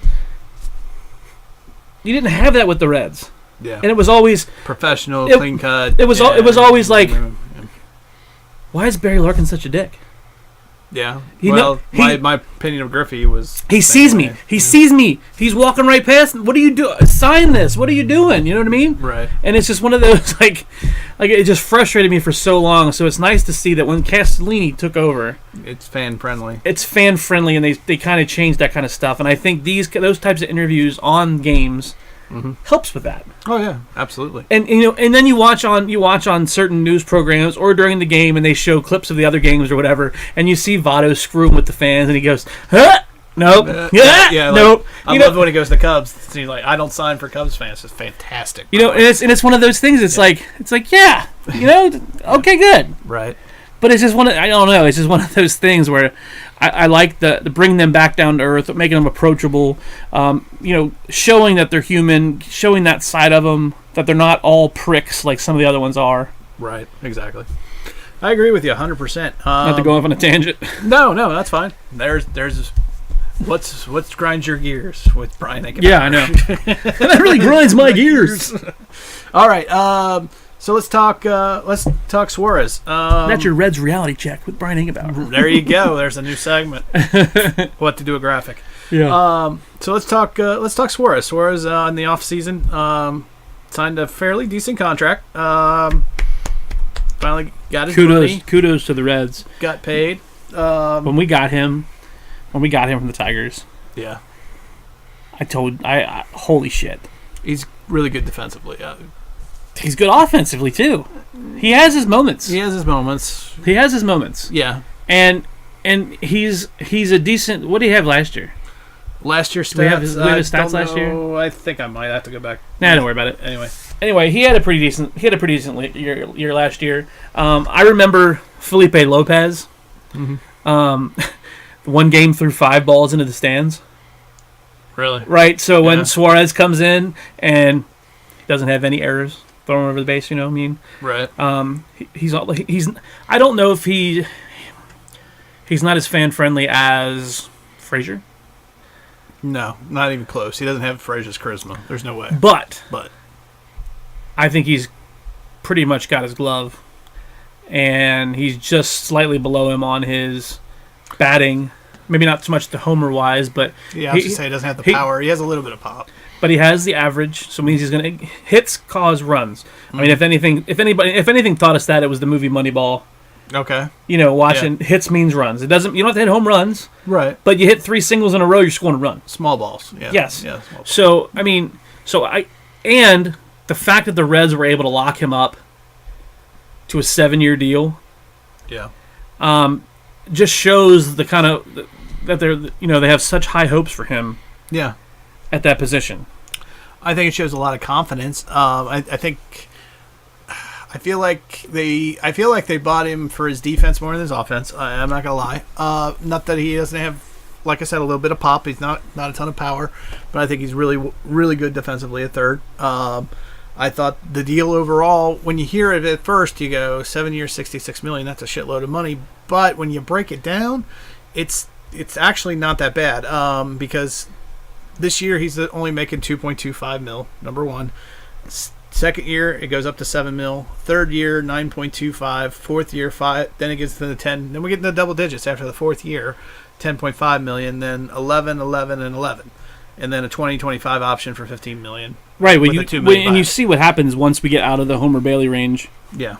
didn't have that with the Reds. Yeah. And it was always professional, clean cut. It was always like, why is Barry Larkin such a dick? Yeah. My opinion of Griffey was he sees me. He sees me. He's walking right past me. What are you doing? Sign this. What are you doing? You know what I mean? Right. And it's just one of those like it just frustrated me for so long. So it's nice to see that when Castellini took over, it's fan friendly. It's fan friendly, and they kind of changed that kind of stuff. And I think those types of interviews on games helps with that. Oh yeah, absolutely. And and then you watch on certain news programs or during the game, and they show clips of the other games or whatever, and you see Votto screwing with the fans, and he goes, "Huh? Nope, nope." I love when he goes to Cubs. He's like, "I don't sign for Cubs fans." It's fantastic. And it's one of those things. It's like okay, good, right. But it's just I don't know. It's just one of those things where I like the bringing them back down to earth, making them approachable. Showing that they're human, showing that side of them, that they're not all pricks like some of the other ones are. Right. Exactly. I agree with you 100%. Not to go off on a tangent. No, that's fine. There's what's grinds your gears with Brian Hinckenbauer. Yeah, I know. That really grinds my gears. All right. So let's talk Suarez. That's your Reds reality check with Brian Hinckenbauer. There you go. There's a new segment. We'll have to do a graphic. Yeah. So let's talk Suarez. Suarez in the off season signed a fairly decent contract. Finally got his money. Kudos to the Reds. Got paid. When we got him from the Tigers. Yeah. I holy shit. He's really good defensively. He's good offensively too. He has his moments. Yeah. And he's a decent. What did he have last year? Last year's stats. Do we have his stats last year? I think I might have to go back. Nah, don't worry about it. Anyway, he had a pretty decent year last year. I remember Felipe Lopez. Mm-hmm. One game threw 5 balls into the stands. Really? Right. So when Suarez comes in and he doesn't have any errors thrown over the base, you know what I mean? Right. He's I don't know if he. He's not as fan friendly as Frazier, No, not even close. He doesn't have Frazier's charisma. There's no way. but But I think he's pretty much got his glove, and he's just slightly below him on his batting. Maybe not so much the homer wise, but yeah, I was just say he doesn't have the power. He has a little bit of pop. But he has the average, so it means he's going to hits cause runs. I mean, if anything taught us that, it was the movie Moneyball. Okay. Watching hits means runs. It doesn't. You don't have to hit home runs, Right. but you hit 3 singles in a row, you're scoring a run. Small balls. Yeah. Yes. Yeah. Small balls. So and the fact that the Reds were able to lock him up to a 7-year deal, Yeah. just shows the kind of that they have such high hopes for him Yeah. at that position. I think it shows a lot of confidence. I feel like they bought him for his defense more than his offense. I'm not gonna lie. Not that he doesn't have, like I said, a little bit of pop. He's not a ton of power, but I think he's really really good defensively at third. I thought the deal overall, when you hear it at first, you go 7 years, $66 million. That's a shitload of money. But when you break it down, it's actually not that bad. Because this year he's only making $2.25 million. Number one. Second year it goes up to $7 million. Third year $9.25. Fourth year $5. Then it gets to the 10. Then we get into double digits after the fourth year, $10.5 million. Then 11, 11, and 11. And then a 2025 option for $15 million. Right, with a $2 million and you buyout. see what happens once we get out of the Homer Bailey range. Yeah.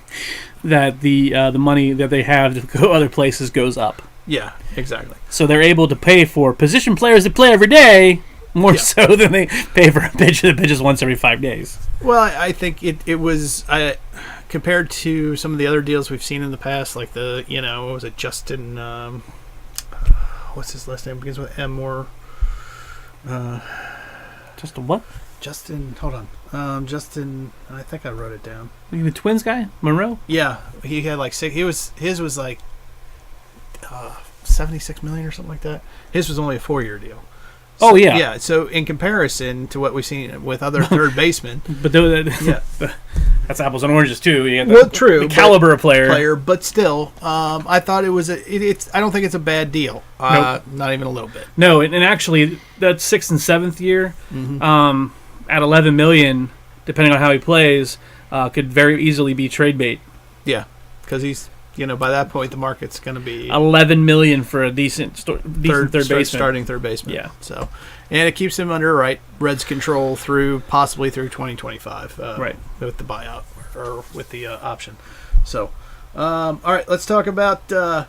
That the money that they have to go other places goes up. Yeah, exactly. So they're able to pay for position players that play every day more so than they pay for a pitcher that pitches once every 5 days. Well, I think it was compared to some of the other deals we've seen in the past, like what was it, Justin? What's his last name? Begins with M or Just a what? Justin. Hold on, Justin. I think I wrote it down. The Twins guy, Monroe. Yeah, he had like six. His was like $76 million or something like that. His was only a 4-year deal. Oh yeah, Yeah. So in comparison to what we've seen with other third basemen, but yeah. that's apples and oranges too. You get Well, true, the but- caliber of player. but still, I thought it was I don't think it's a bad deal. Nope. Not even a little bit. No, and actually that 6th and 7th year, at $11 million, depending on how he plays, could very easily be trade bait. Yeah, because he's by that point the market's going to be $11 million for a decent third baseman. starting third baseman. Yeah. So, and it keeps him under Reds control possibly through 2025. Right. With the buyout or with the option. So, all right, let's talk about the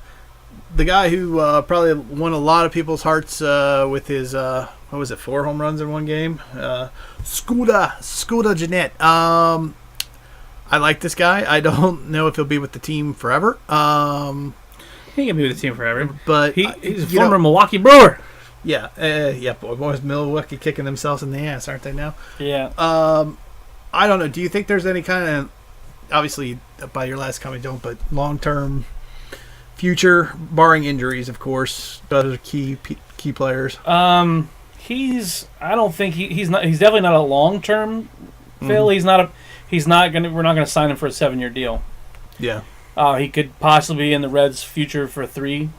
guy who probably won a lot of people's hearts with his 4 home runs in one game. Scooter Jeanette. I like this guy. I don't know if he'll be with the team forever. He can be with the team forever. But He's a former Milwaukee Brewer. Yeah, boys, Milwaukee kicking themselves in the ass, aren't they now? Yeah. I don't know. Do you think there's any kind of, obviously by your last comment, don't, but long-term future, barring injuries, of course, those are key players. He's definitely not a long-term Phil. We're not gonna sign him for a 7-year deal. Yeah. He could possibly be in the Reds' future for 3,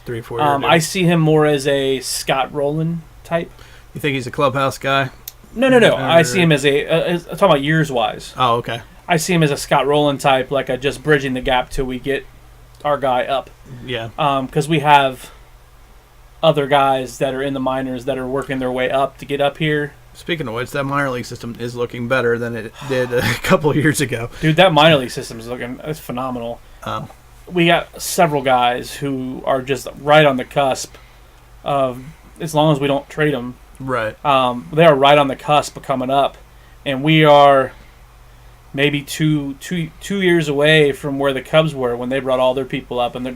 4 years. I see him more as a Scott Rowland type. You think he's a clubhouse guy? No. I see him as I'm talking about years wise. Oh, okay. I see him as a Scott Rowland type, like just bridging the gap till we get our guy up. Yeah. Because we have other guys that are in the minors that are working their way up to get up here. Speaking of which, that minor league system is looking better than it did a couple of years ago. Dude, that minor league system is it's phenomenal. We got several guys who are just right on the cusp of, as long as we don't trade them, Right. they are right on the cusp of coming up, and we are maybe two years away from where the Cubs were when they brought all their people up, and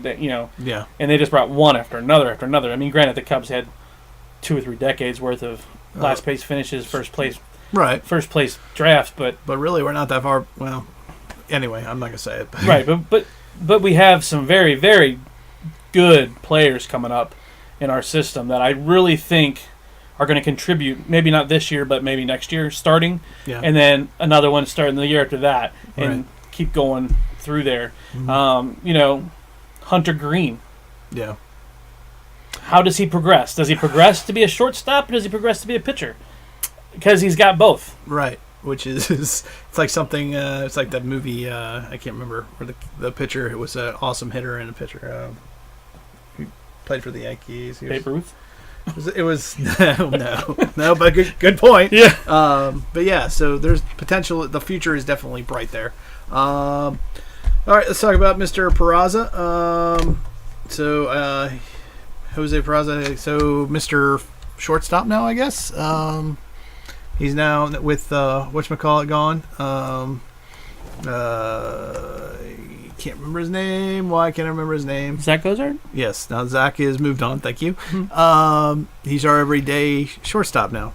Yeah. and they just brought one after another after another. I mean, granted, the Cubs had 2 or 3 decades worth of last place finishes, first place drafts, but really, we're not that far. Well, anyway, I'm not gonna say it. But. right, but we have some very, very good players coming up in our system that I really think are going to contribute. Maybe not this year, but maybe next year starting, Yeah. and then another one starting the year after that, and Right. keep going through there. Hunter Green. Yeah. How does he progress? Does he progress to be a shortstop, or does he progress to be a pitcher? Because he's got both. Right. Which is it's like something. It's like that movie. I can't remember where the pitcher. It was an awesome hitter and a pitcher. He played for the Yankees. Babe Ruth. It was no, but good point. Yeah. But yeah, so there's potential. The future is definitely bright there. All right, let's talk about Mr. Peraza. Jose Peraza. So Mr. Shortstop now, I guess. He's now with whatchamacallit gone. Can't remember his name. Why can't I remember his name? Zach Cozart? Yes. Now Zach is moved on. Thank you. Mm-hmm. He's our everyday shortstop now.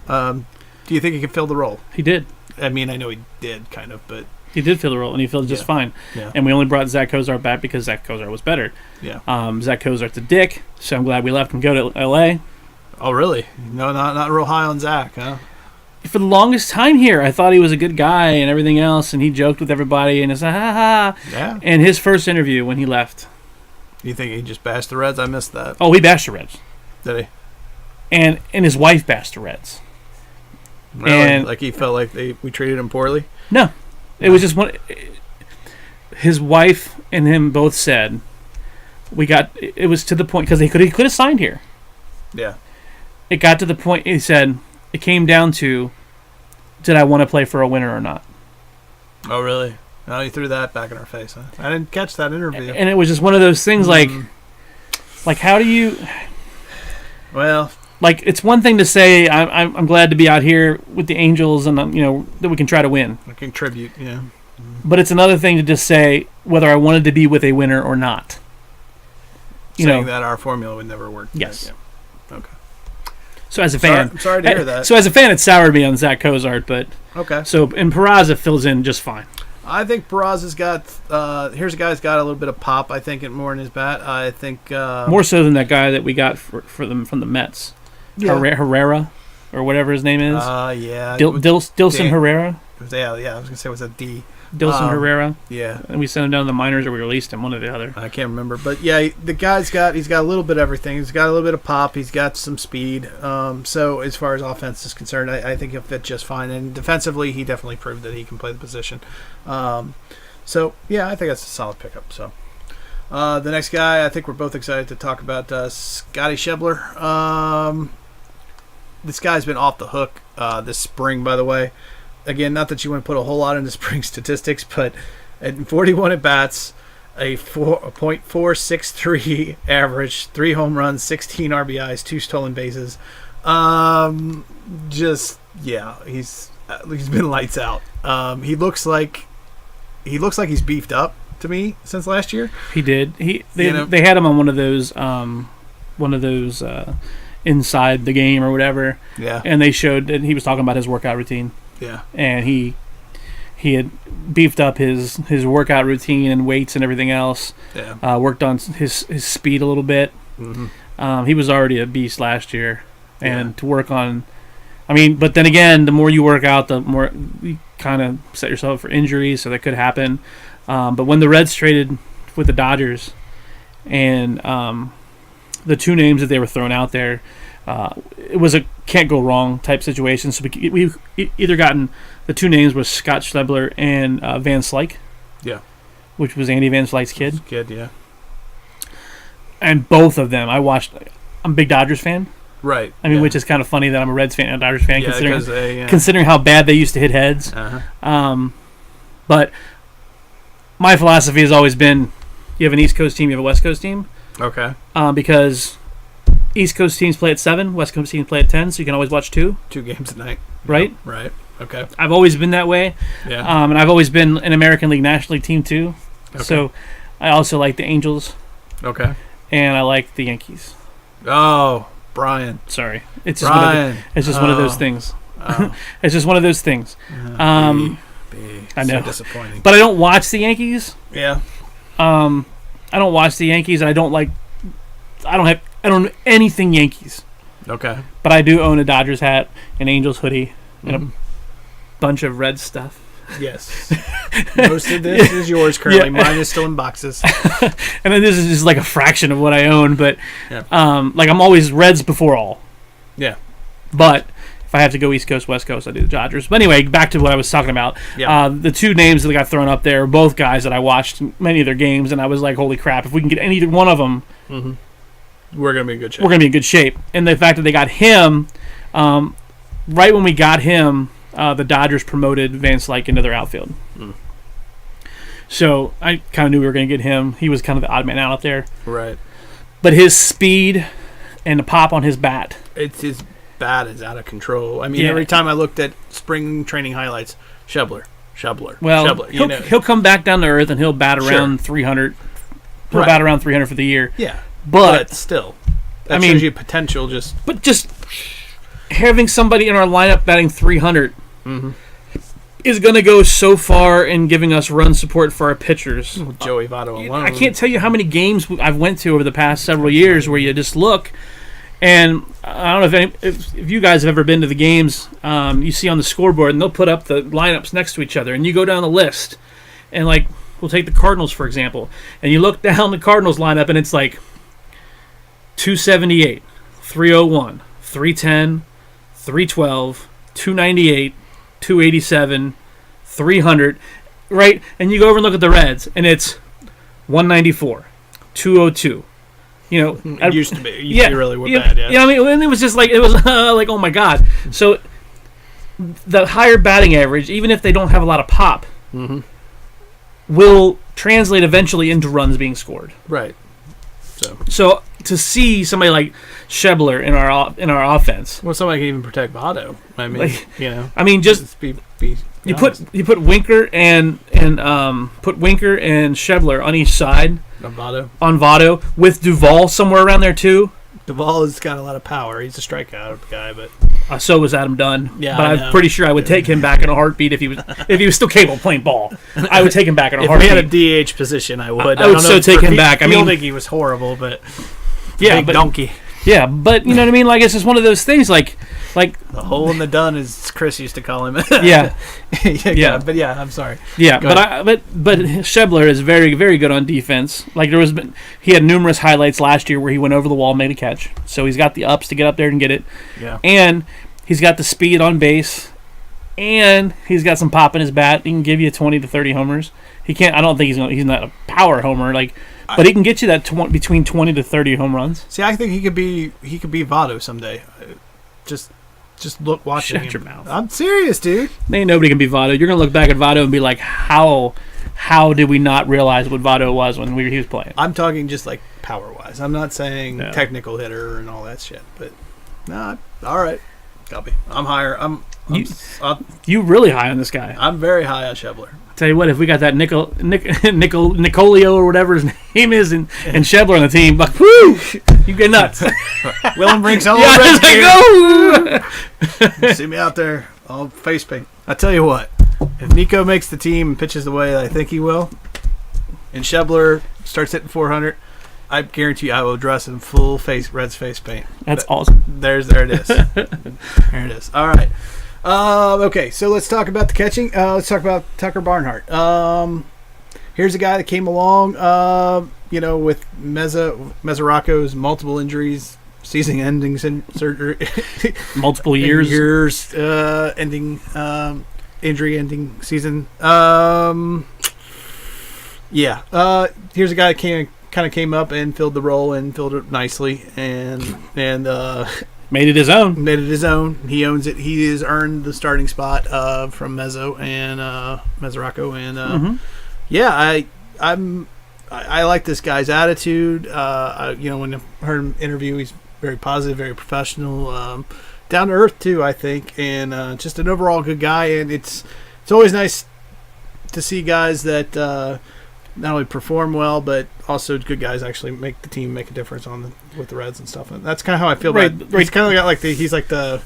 Do you think he can fill the role? He did. I mean, I know he did kind of, but he did fill the role, and he filled just fine. Yeah. And we only brought Zach Cozart back because Zach Cozart was better. Yeah. Zach Cozart's a dick, so I'm glad we left him go to L.A. Oh, really? No, not real high on Zach, huh? For the longest time here, I thought he was a good guy and everything else, and he joked with everybody, and it's ha ha. Yeah. And his first interview when he left. You think he just bashed the Reds? I missed that. Oh, he bashed the Reds. Did he? And his wife bashed the Reds. Really? And like he felt like we treated him poorly? No. It was just one. His wife and him both said, it was to the point, because he could have signed here. Yeah. It got to the point, he said, it came down to, did I want to play for a winner or not? Oh, really? Oh, you threw that back in our face, huh? I didn't catch that interview. And it was just one of those things like how do you... Well... Like, it's one thing to say, I'm glad to be out here with the Angels and, that we can try to win. I contribute, yeah. But it's another thing to just say whether I wanted to be with a winner or not. Saying that our formula would never work. Yes. Yeah. Okay. So as a fan... I'm sorry to hear that. So as a fan, it soured me on Zach Cozart, but... Okay. And Peraza fills in just fine. I think Peraza's got... here's a guy who's got a little bit of pop, I think, more in his bat. I think... more so than that guy that we got for them from the Mets. Yeah. Herrera, or whatever his name is. Yeah. Dilson Herrera? Yeah, I was going to say it was a D. Dilson Herrera. Yeah. And we sent him down to the minors, or we released him, one or the other. I can't remember. But yeah, the guy's got a little bit of everything. He's got a little bit of pop. He's got some speed. So as far as offense is concerned, I think he'll fit just fine. And defensively, he definitely proved that he can play the position. So yeah, I think that's a solid pickup. So the next guy, I think we're both excited to talk about Scotty Schebler. This guy's been off the hook this spring, by the way. Again, not that you want to put a whole lot into spring statistics, but at 41 at-bats, a .463 average, 3 home runs, 16 RBIs, 2 stolen bases. He's been lights out. He looks like he's beefed up to me since last year. He did. They had him on one of those inside the game or whatever. Yeah. And they showed that he was talking about his workout routine. Yeah. And he had beefed up his workout routine and weights and everything else. Yeah. Worked on his speed a little bit. Mm-hmm. He was already a beast last year. And to work on... but then again, the more you work out, the more you kind of set yourself up for injuries, so that could happen. But when the Reds traded with the Dodgers and the two names that they were throwing out there, it was a can't go wrong type situation. So we either gotten the two names was Scott Schebler and Van Slyke. Yeah. Which was Andy Van Slyke's kid. Yeah. And both of them, I'm a big Dodgers fan. Right. Which is kind of funny that I'm a Reds fan and a Dodgers fan, Yeah, considering how bad they used to hit heads. Uh-huh. But my philosophy has always been, you have an East Coast team, you have a West Coast team. Okay. Because East Coast teams play at 7, West Coast teams play at 10, so you can always watch 2 games a night. Right? Yep. Right. Okay. I've always been that way. Yeah. And I've always been an American League National League team too. Okay. So I also like the Angels. Okay. And I like the Yankees. Oh, Brian. Sorry. It's just one of those things. Oh. It's just one of those things. I know. So disappointing. But I don't watch the Yankees. Yeah. I don't watch the Yankees, and I don't know anything Yankees. Okay. But I do own a Dodgers hat, an Angels hoodie, and a bunch of Red stuff. Yes. Most of this is yours currently. Mine is still in boxes. And then this is just like a fraction of what I own, but Yeah. like I'm always Reds before all. Yeah. But if I have to go East Coast, West Coast, I do the Dodgers. But anyway, back to what I was talking about. Yeah. The two names that got thrown up there are both guys that I watched many of their games, and I was like, holy crap, if we can get either one of them, We're going to be in good shape. we're going to be in good shape. And the fact that they got him, right when we got him, the Dodgers promoted Van Slyke into their outfield. So I kind of knew we were going to get him. He was kind of the odd man out there. Right. But his speed and the pop on his bat. His bat is out of control. I mean, Yeah. every time I looked at spring training highlights, Schebler. Well, Schebler, he'll come back down to earth and he'll bat around 300. He'll Right. bat around 300 for the year. Yeah. But still, that I mean- shows you potential. Just having somebody in our lineup batting 300 Mm-hmm. is going to go so far in giving us run support for our pitchers. Joey Votto alone. I can't tell you how many games I've went to over the past several years where you just look, and I don't know if you guys have ever been to the games. You see on the scoreboard, and they'll put up the lineups next to each other, and you go down the list, and like we'll take the Cardinals for example, and you look down the Cardinals lineup, and it's like 278, 301, 310, 312, 298, 287, 300, right? And you go over and look at the Reds, and it's 194, 202. You know, It used to be. It used to be really bad, yeah. Yeah, I mean, and it was just like, it was like, oh my God. So the higher batting average, even if they don't have a lot of pop, will translate eventually into runs being scored. Right. So to see somebody like Schebler in our offense, Well, somebody can even protect Votto. I mean, Like, you know. I mean, just be you honest. put Winker and Schebler on each side Of Votto. on Votto with Duvall somewhere around there too. Duvall has got a lot of power. He's a strikeout guy, but So was Adam Dunn. Yeah, but I I'm know. pretty sure I would take him back in a heartbeat if he was still capable of playing ball. I would take him back in a if we heartbeat. had a DH position, I would. I would don't know so if take him for back. I mean- think he was horrible, but yeah, big but donkey. yeah, but you know what I mean. Like it's just one of those things. Like The hole in the dun, as Chris used to call him. yeah, yeah. But yeah, I'm sorry. yeah. Go But Schebler is very very good on defense. Like he had numerous highlights last year where he went over the wall, made a catch. So he's got the ups to get up there and get it. Yeah. And he's got the speed on base, and he's got some pop in his bat. He can give you 20 to 30 homers. He can't. I don't think he's not a power homer, but he can get you that between 20 to 30 home runs. See, I think he could be Votto someday. Just watching Shut him. your mouth. I'm serious, dude. Ain't nobody can be Votto. You're gonna look back at Votto and be like, how did we not realize what Votto was when he was playing? I'm talking just like power wise. I'm not saying No. technical hitter and all that shit. But nah, all right. Copy. I'm higher. You really high on this guy. I'm very high on Schebler. Tell you what, if we got that Nicolio or whatever his name is and Schebler on the team, like, whoo, you get nuts. Willem brings all Yeah, the it's like, red gear. See me out there, all face paint. I tell you what, if Nico makes the team and pitches the way I think he will, and Schebler starts hitting 400, I guarantee you I will dress in full Reds face paint. That's awesome. There it is. There it is. All right. Okay, so let's talk about the catching. Let's talk about Tucker Barnhart. Here's a guy that came along, with Mesoraco's multiple injuries, season-ending surgery, Multiple years. ending injury-ending season. Here's a guy that kind of came up and filled the role and filled it nicely, and Made it his own. made it his own. He owns it. He has earned the starting spot from Mesoraco, and I like this guy's attitude. When I heard him interview, he's very positive, very professional, down to earth too, I think, and just an overall good guy. And it's always nice to see guys that not only perform well, but also good guys actually make the team make a difference with the Reds and stuff. And that's kind of how I feel about it. He's kind of got he's like the,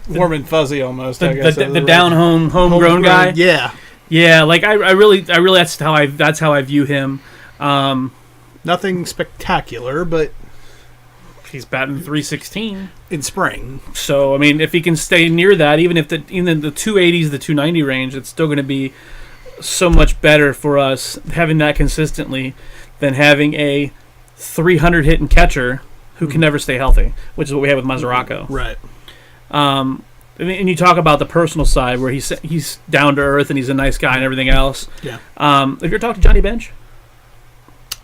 warm and fuzzy almost. I guess, The down homegrown guy. Yeah. Yeah, like I really that's how I view him. Nothing spectacular, but He's batting 316 in spring. So I mean, if he can stay near that, even the 280s, the 290 range, it's still going to be so much better for us having that consistently than having a 300 hitting catcher who can never stay healthy, which is what we have with Mazzaraco. Right. And you talk about the personal side where he's down to earth and he's a nice guy and everything else. Yeah. If you're talking to Johnny Bench,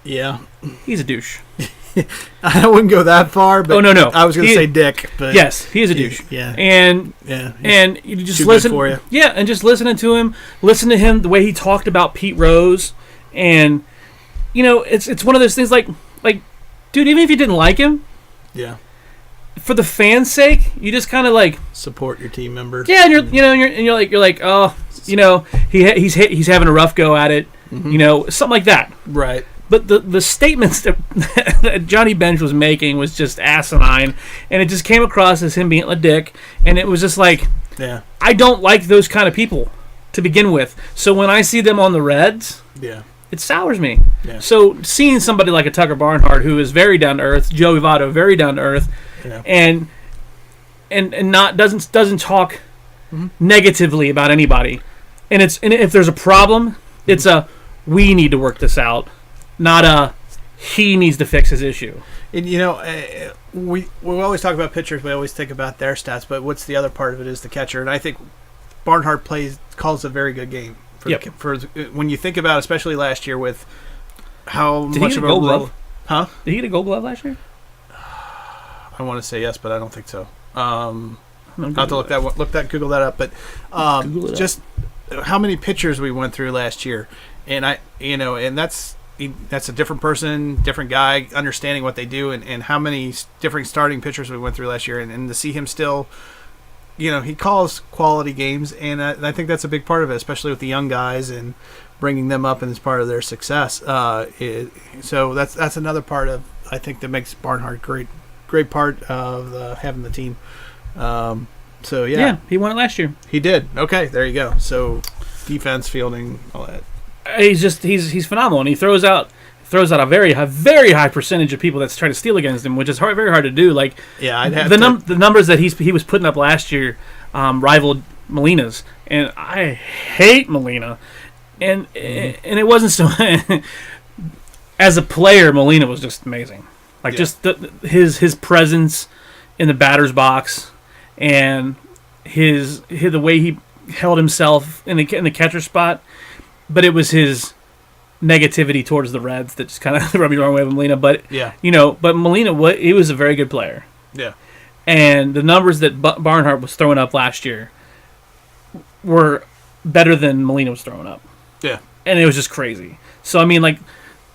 yeah, he's a douche. I wouldn't go that far, but no. I was going to say Dick, but yes, he is a douche. Yeah. And you just listen for you. Yeah, and just listening to him, the way he talked about Pete Rose, and it's one of those things like dude, even if you didn't like him, yeah, for the fans' sake, you just kind of like support your team member. Yeah, and you're like, oh, he's having a rough go at it, something like that. Right. But the statements that Johnny Bench was making was just asinine, and it just came across as him being a dick, and it was just like, yeah, I don't like those kind of people to begin with. So when I see them on the Reds, yeah, it sours me. Yeah. So seeing somebody like a Tucker Barnhart, who is very down to earth, Joey Votto, very down to earth, yeah, and not doesn't talk negatively about anybody, and if there's a problem, it's a we need to work this out, not a he needs to fix his issue. And we always talk about pitchers. We always think about their stats, but what's the other part of it is the catcher. And I think Barnhart calls a very good game. For when you think about, especially last year with how Did much he of get a Gold Glove? Huh? Did he get a Gold Glove last year? I want to say yes, but I don't think so. I'll have to Google that up. But just how many pitchers we went through last year, and and that's a different person, different guy, understanding what they do, and how many different starting pitchers we went through last year, and to see him still, he calls quality games, and I think that's a big part of it, especially with the young guys and bringing them up and as part of their success. So that's another part of, I think, that makes Barnhart great part of having the team. So yeah, he won it last year. He did. Okay, there you go. So defense, fielding, all that. He's phenomenal, and he throws out a very high percentage of people that's trying to steal against him, which is very hard to do. Like, yeah, I'd have the numbers that he was putting up last year rivaled Molina's, and I hate Molina, and it wasn't so. As a player, Molina was just amazing. Like, just his presence in the batter's box, and the way he held himself in the catcher spot. But it was his negativity towards the Reds that just kind of rubbed me the wrong way with Molina. But but Molina, he was a very good player. Yeah. And the numbers that Barnhart was throwing up last year were better than Molina was throwing up. Yeah. And it was just crazy. So I mean,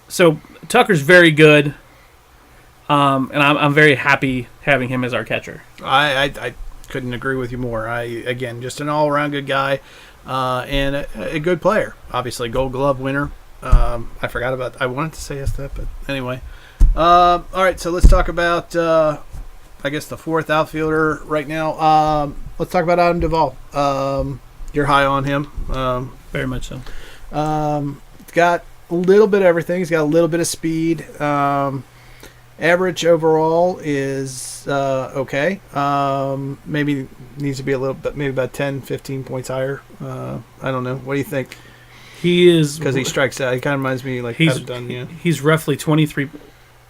so Tucker's very good, and I'm very happy having him as our catcher. I couldn't agree with you more. Again, just an all around good guy. And a good player, obviously Gold Glove winner. I forgot about. I wanted to say yes to that, but anyway. All right, so let's talk about. I guess the fourth outfielder right now. Let's talk about Adam Duvall. You're high on him. Very much so. He's got a little bit of everything. He's got a little bit of speed. Average overall is okay. Maybe needs to be a little bit, maybe about 10, 15 points higher. I don't know. What do you think? He is, because he strikes out. He kind of reminds me like he's done. Yeah, he's roughly 23.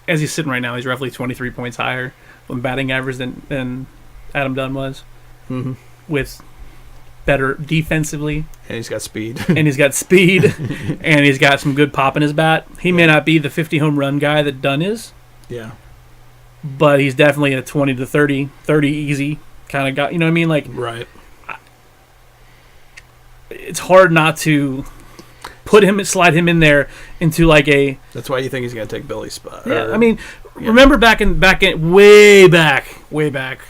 As he's sitting right now, he's roughly 23 points higher on batting average than Adam Dunn was, with better defensively. And he's got speed. And he's got some good pop in his bat. He may not be the 50 home run guy that Dunn is. Yeah. But he's definitely a 20 to 30 easy kind of guy. You know what I mean? Like, right. It's hard not to slide him in there into like a. That's why you think he's going to take Billy's spot. Yeah, I mean, remember way back.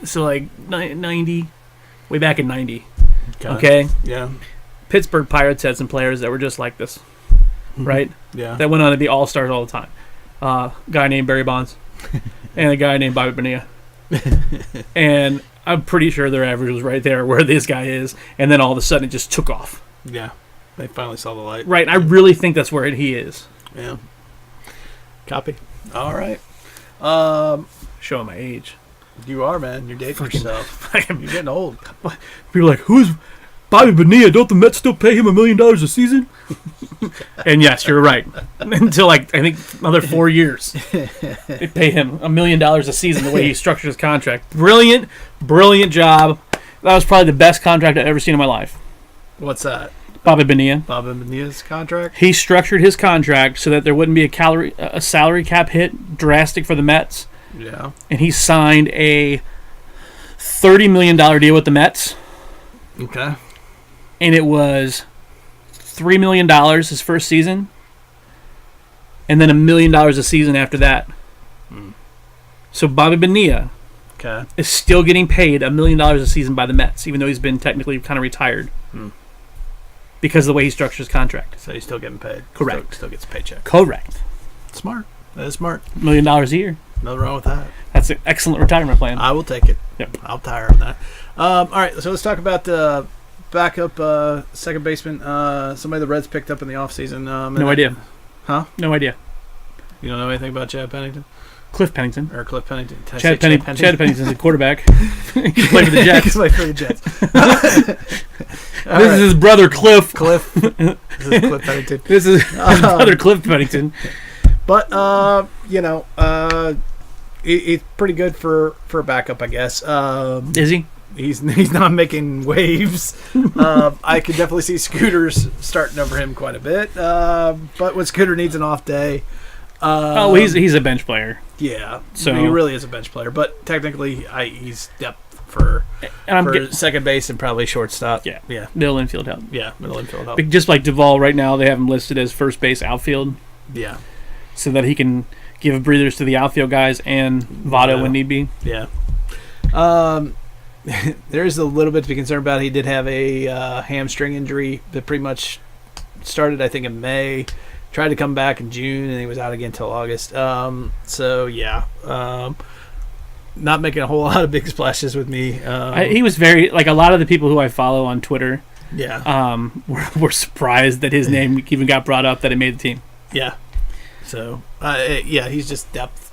So like 90, way back in 90. Okay. Yeah. Pittsburgh Pirates had some players that were just like this, right? Yeah. That went on to be all-stars all the time. Guy named Barry Bonds and a guy named Bobby Bonilla. And I'm pretty sure their average was right there where this guy is, and then all of a sudden it just took off. Yeah. They finally saw the light. Right. I really think that's where he is. Yeah. Copy. All right. Showing my age. You are, man. You're dating yourself. You're getting old. People are like, who's Bobby Bonilla? Don't the Mets still pay him $1 million a season? And yes, you're right. Until I think another 4 years, they pay him $1 million a season the way he structured his contract. Brilliant job. That was probably the best contract I've ever seen in my life. What's that? Bobby Bonilla. Bobby Bonilla's contract? He structured his contract so that there wouldn't be a salary cap hit drastic for the Mets. Yeah. And he signed a $30 million deal with the Mets. Okay. And it was $3 million his first season. And then $1 million a season after that. So Bobby Bonilla is still getting paid $1 million a season by the Mets, even though he's been technically kind of retired. Because of the way he structures his contract. So he's still getting paid. Correct. Still gets a paycheck. Correct. Smart. That is smart. $1 million a year. Nothing wrong with that. That's an excellent retirement plan. I will take it. Yep. I'll tire on that. All right, so let's talk about the backup second baseman. Somebody the Reds picked up in the offseason. No idea. Huh? No idea. You don't know anything about Chad Pennington? Cliff Pennington. Or Cliff Pennington. Chad Pennington's a quarterback. He played for the Jets. He played for the Jets. This is his brother Cliff. This is Cliff Pennington. This is his brother Cliff Pennington. But it's pretty good for a backup, I guess. Is he? He's not making waves. I could definitely see Scooters starting over him quite a bit. But when Scooter needs an off day, he's a bench player. Yeah, so he really is a bench player. But technically, he's depth for second base and probably shortstop. Yeah. Middle infield help. Yeah, middle infield help. Just like Duvall right now, they have him listed as first base outfield. Yeah. So that he can give breathers to the outfield guys and Votto when need be. Yeah. There's a little bit to be concerned about. He did have a hamstring injury that pretty much started, I think, in May. Tried to come back in June, and he was out again until August. Not making a whole lot of big splashes with me. He was very, like a lot of the people who I follow on Twitter, were surprised that his name even got brought up, that it made the team. Yeah. So, he's just depth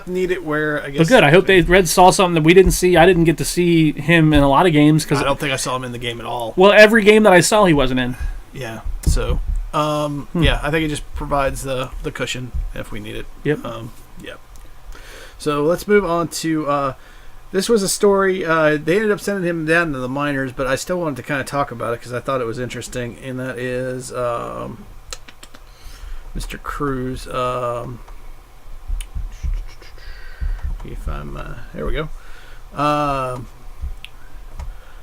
needed where, I guess. But good. I hope the Reds saw something that we didn't see. I didn't get to see him in a lot of games. I don't think I saw him in the game at all. Well, every game that I saw, he wasn't in. Yeah. So, I think it just provides the cushion if we need it. Yep. Yep. So, let's move on to this was a story. They ended up sending him down to the minors, but I still wanted to kind of talk about it because I thought it was interesting, and that is Mr. Cruz. If I'm there we go.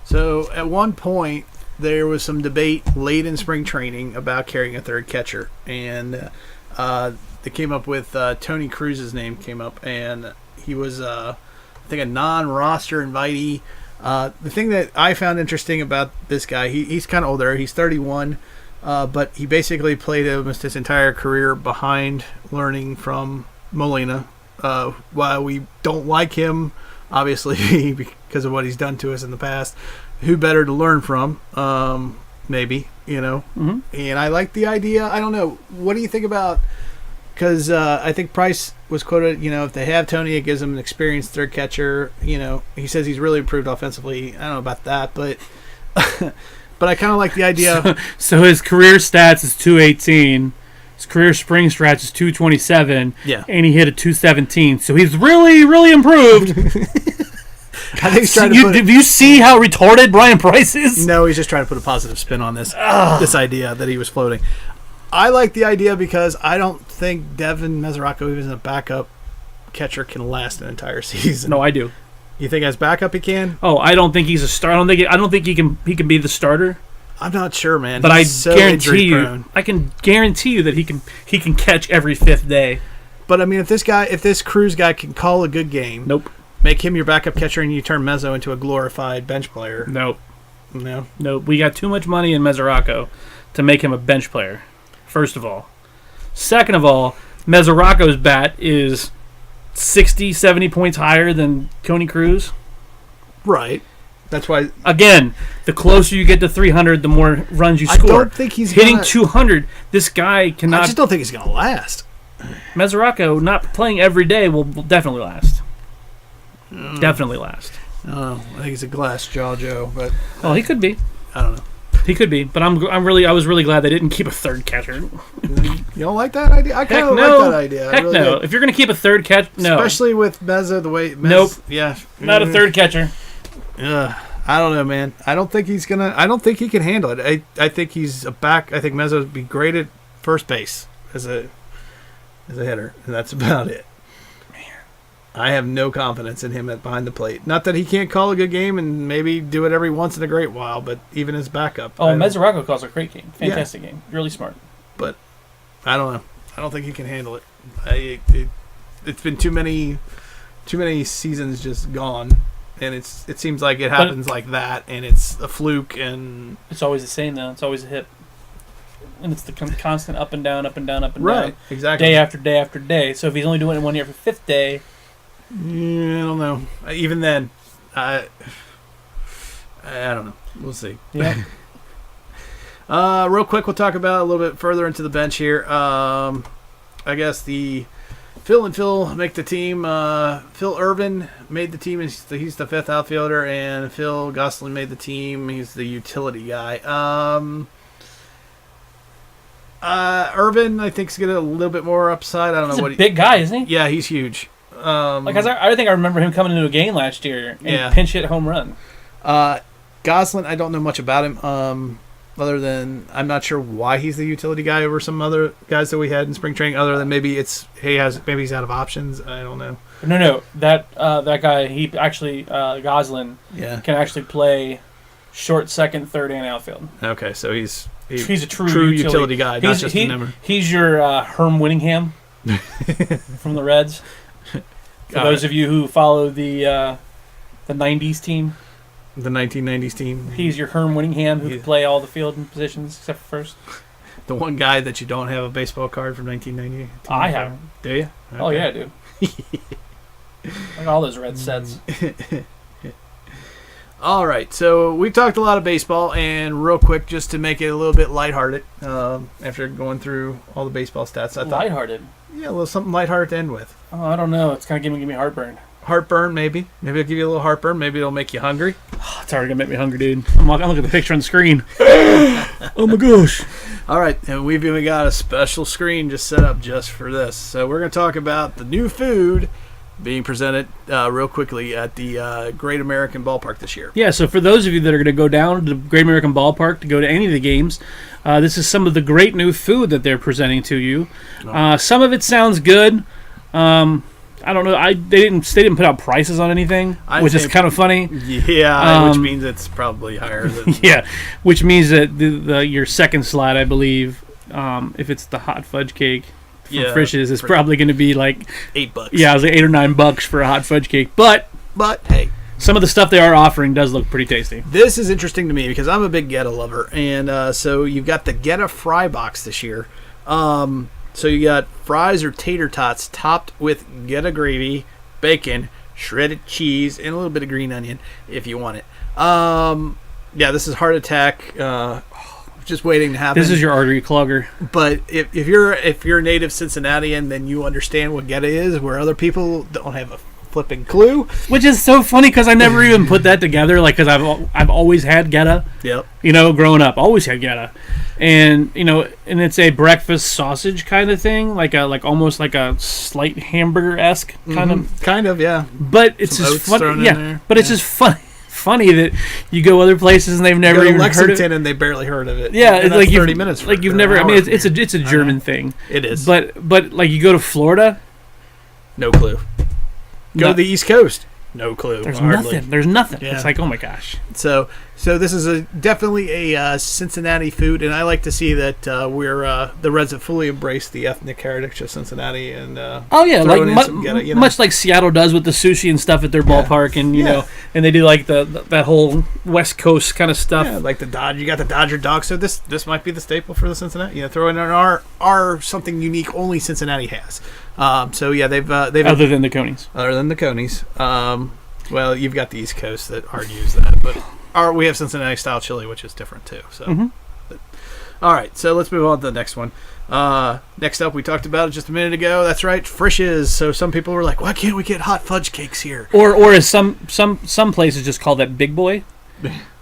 So at one point there was some debate late in spring training about carrying a third catcher, and they came up with Tony Cruz's name came up, and he was I think a non-roster invitee. The thing that I found interesting about this guy, he's kind of older. He's 31. But he basically played almost his entire career behind learning from Molina. While we don't like him, obviously, because of what he's done to us in the past, who better to learn from? Maybe, Mm-hmm. And I like the idea. I don't know. What do you think about? Because I think Price was quoted, if they have Tony, it gives them an experienced third catcher. He says he's really improved offensively. I don't know about that, but... But I kind of like the idea. So his career stats is 218. His career spring stretch is 227. Yeah. And he hit a 217. So he's really, really improved. I think he's trying to Did you see how retarded Brian Price is? No, he's just trying to put a positive spin on this idea that he was floating. I like the idea because I don't think Devin Mesoraco, even as a backup catcher, can last an entire season. No, I do. You think as backup he can? Oh, I don't think he's a starter. I don't think he can be the starter. I'm not sure, man. But I can guarantee you that he can catch every fifth day. But I mean, if this Cruz guy can call a good game, nope. Make him your backup catcher and you turn Mezzo into a glorified bench player. Nope. No. Nope. We got too much money in Mesoraco to make him a bench player. First of all. Second of all, Mesoraco's bat is 60, 70 points higher than Tony Cruz. Right. That's why. Again, the closer you get to 300, the more runs you score. I don't think he's hitting 200. This guy cannot. I just don't think he's going to last. Mesoraco, not playing every day, will definitely last. Definitely last. I think he's a glass jaw Joe, but Oh, he could be. I don't know. He could be, but I was really glad they didn't keep a third catcher. You don't like that idea? I kind of no. like that idea. I Heck really no. did. If you're gonna keep a third catch, no. Especially with Meza, the way. Nope. Yeah. Not a third catcher. I don't know, man. I don't think he can handle it. I think he's a back. I think Meza would be great at first base as a hitter, and that's about it. I have no confidence in him behind the plate. Not that he can't call a good game and maybe do it every once in a great while, but even as backup. Oh, Mesoraco calls a great game. Fantastic game. Really smart. But I don't know. I don't think he can handle it. It's been too many seasons just gone, and it seems like it happens like that, and it's a fluke, and it's always the same though. It's always a hit, and it's the constant up and down, up and down, up and right, down. exactly, day after day after day. So if he's only doing it 1 year for fifth day. Yeah, I don't know. Even then, I don't know. We'll see. Yeah. Real quick, we'll talk about a little bit further into the bench here. I guess the Phil and Phil make the team. Phil Irvin made the team. He's the fifth outfielder, and Phil Gosselin made the team. He's the utility guy. Irvin, I think, is getting a little bit more upside. I don't know what. He's a big guy, isn't he? Yeah, he's huge. I think I remember him coming into a game last year and pinch hit home run. Gosselin, I don't know much about him, other than I'm not sure why he's the utility guy over some other guys that we had in spring training. Other than maybe he's out of options. I don't know. No, that guy, he actually Gosselin can actually play short, second, third, and outfield. Okay, so he's a true utility guy, not just a number. He's your Herm Winningham from the Reds. For those of you who follow the 90s team. The 1990s team. He's your Herm Winningham who can play all the field and positions except for first. The one guy that you don't have a baseball card from 1990. I have. Do you? Okay. Oh, yeah, I do. Like all those red sets. All right, so we've talked a lot of baseball, and real quick, just to make it a little bit lighthearted, after going through all the baseball stats, I thought lighthearted. Yeah, a little something lighthearted to end with. Oh, I don't know. It's kind of giving me heartburn. Heartburn, maybe. Maybe it'll give you a little heartburn. Maybe it'll make you hungry. Oh, it's already gonna make me hungry, dude. I'm looking at the picture on the screen. Oh my gosh! All right, and we've even got a special screen just set up just for this. So we're gonna talk about the new food being presented real quickly at the Great American Ballpark this year. Yeah, so for those of you that are going to go down to the Great American Ballpark to go to any of the games, this is some of the great new food that they're presenting to you. Some of it sounds good. I don't know. They didn't put out prices on anything, which is kind of funny. Yeah, which means it's probably higher than. Yeah, which means that your second slide, I believe, if it's the hot fudge cake. From Frisch's is probably going to be like $8. Yeah, it was like $8 or $9 for a hot fudge cake. But hey, some of the stuff they are offering does look pretty tasty. This is interesting to me because I'm a big Geta lover, and so you've got the Geta fry box this year. So you got fries or tater tots topped with Geta gravy, bacon, shredded cheese, and a little bit of green onion if you want it. Yeah, this is heart attack. Just waiting to happen. This is your artery clogger. But if you're a native Cincinnatian, then you understand what Geta is, where other people don't have a flipping clue. Which is so funny because I never even put that together. Like, because I've always had Geta. Yep. Growing up, always had Geta, and and it's a breakfast sausage kind of thing, like almost like a slight hamburger-esque kind of, yeah. But it's just funny. Yeah, but it's just funny that you go other places and they've never even Lexington heard of it. and they barely heard of it. Yeah, it's like 30 minutes. Like you've never. I mean, it's a German thing. It is. But like you go to Florida, no clue. Go to the East Coast, no clue. There's nothing. There's nothing. Yeah. It's like, oh my gosh. So this is definitely a Cincinnati food, and I like to see that the Reds have fully embraced the ethnic heritage of Cincinnati, and like much like Seattle does with the sushi and stuff at their ballpark, and you know, and they do like that whole West Coast kind of stuff. Yeah, like you got the Dodger dog. So this might be the staple for the Cincinnati. Throw in our something unique only Cincinnati has. So yeah, they've other than the Conies. Other than the Conies. Well, you've got the East Coast that argues that, but we have Cincinnati style chili, which is different too. So, All right, so let's move on to the next one. Next up, we talked about it just a minute ago. That's right, Frisch's. So some people were like, why can't we get hot fudge cakes here? Or as some places just call that Big Boy,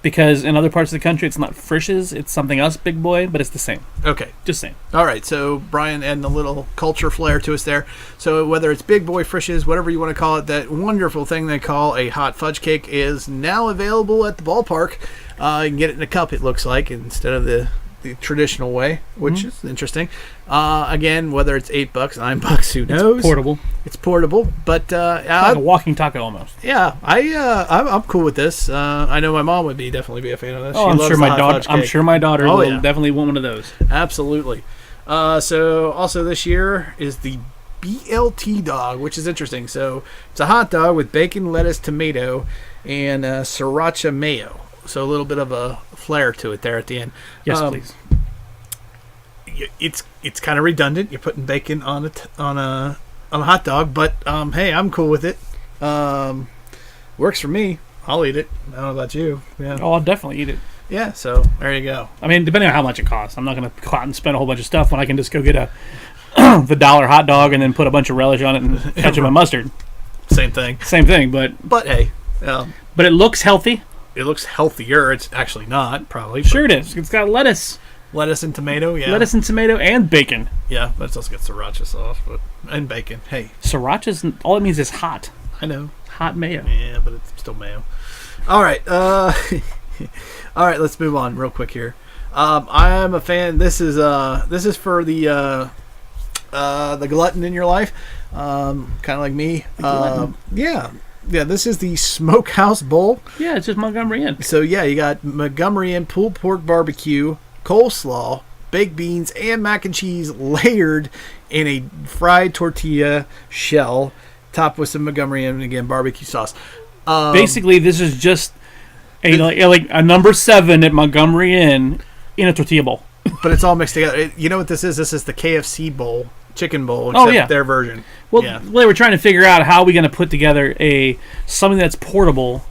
because in other parts of the country it's not Frisch's, it's something else, Big Boy, but it's the same. Okay. Just saying. All right, so Brian adding a little culture flair to us there. So whether it's Big Boy, Frisch's, whatever you want to call it, that wonderful thing they call a hot fudge cake is now available at the ballpark. You can get it in a cup, it looks like, instead of the traditional way, which is interesting. Again, whether it's $8, $9, who knows? It's portable, but It's like a walking taco almost. yeah, I'm cool with this. I know my mom would definitely be a fan of this. Oh, She I'm loves sure the my hot daughter. fudge I'm cake. sure my daughter Oh, will yeah. definitely want one of those. Absolutely. So also this year is the BLT dog, which is interesting. So it's a hot dog with bacon, lettuce, tomato, and sriracha mayo. So a little bit of a flair to it there at the end. Yes, please. It's kind of redundant. You're putting bacon on a hot dog, but hey, I'm cool with it. Works for me. I'll eat it. I don't know about you. Yeah. Oh, I'll definitely eat it. Yeah. So there you go. I mean, depending on how much it costs, I'm not going to go out and spend a whole bunch of stuff when I can just go get the dollar hot dog and then put a bunch of relish on it and ketchup and mustard. Same thing. Same thing, but hey, but it looks healthy. it looks healthier. It's actually not probably. Sure, it is. It's got lettuce, Lettuce and tomato. Yeah. lettuce and tomato, and bacon. Yeah, but it's also got sriracha sauce, and bacon. Hey, Sriracha's all it means is hot, I know. hot mayo. Yeah, but it's still mayo. All right. All right. Let's move on real quick here. I'm a fan. This is for the glutton in your life, kind of like me. Yeah. This is the Smokehouse Bowl. Yeah, it's just Montgomery Inn. So yeah, you got Montgomery Inn pulled pork barbecue, coleslaw, baked beans, and mac and cheese layered in a fried tortilla shell, topped with some Montgomery Inn again barbecue sauce. Basically, this is just like a number 7 at Montgomery Inn in a tortilla bowl. But it's all mixed together. You know what this is? This is the KFC bowl, chicken bowl, except their version. Well, yeah. they were trying to figure out how we're going to put together something that's portable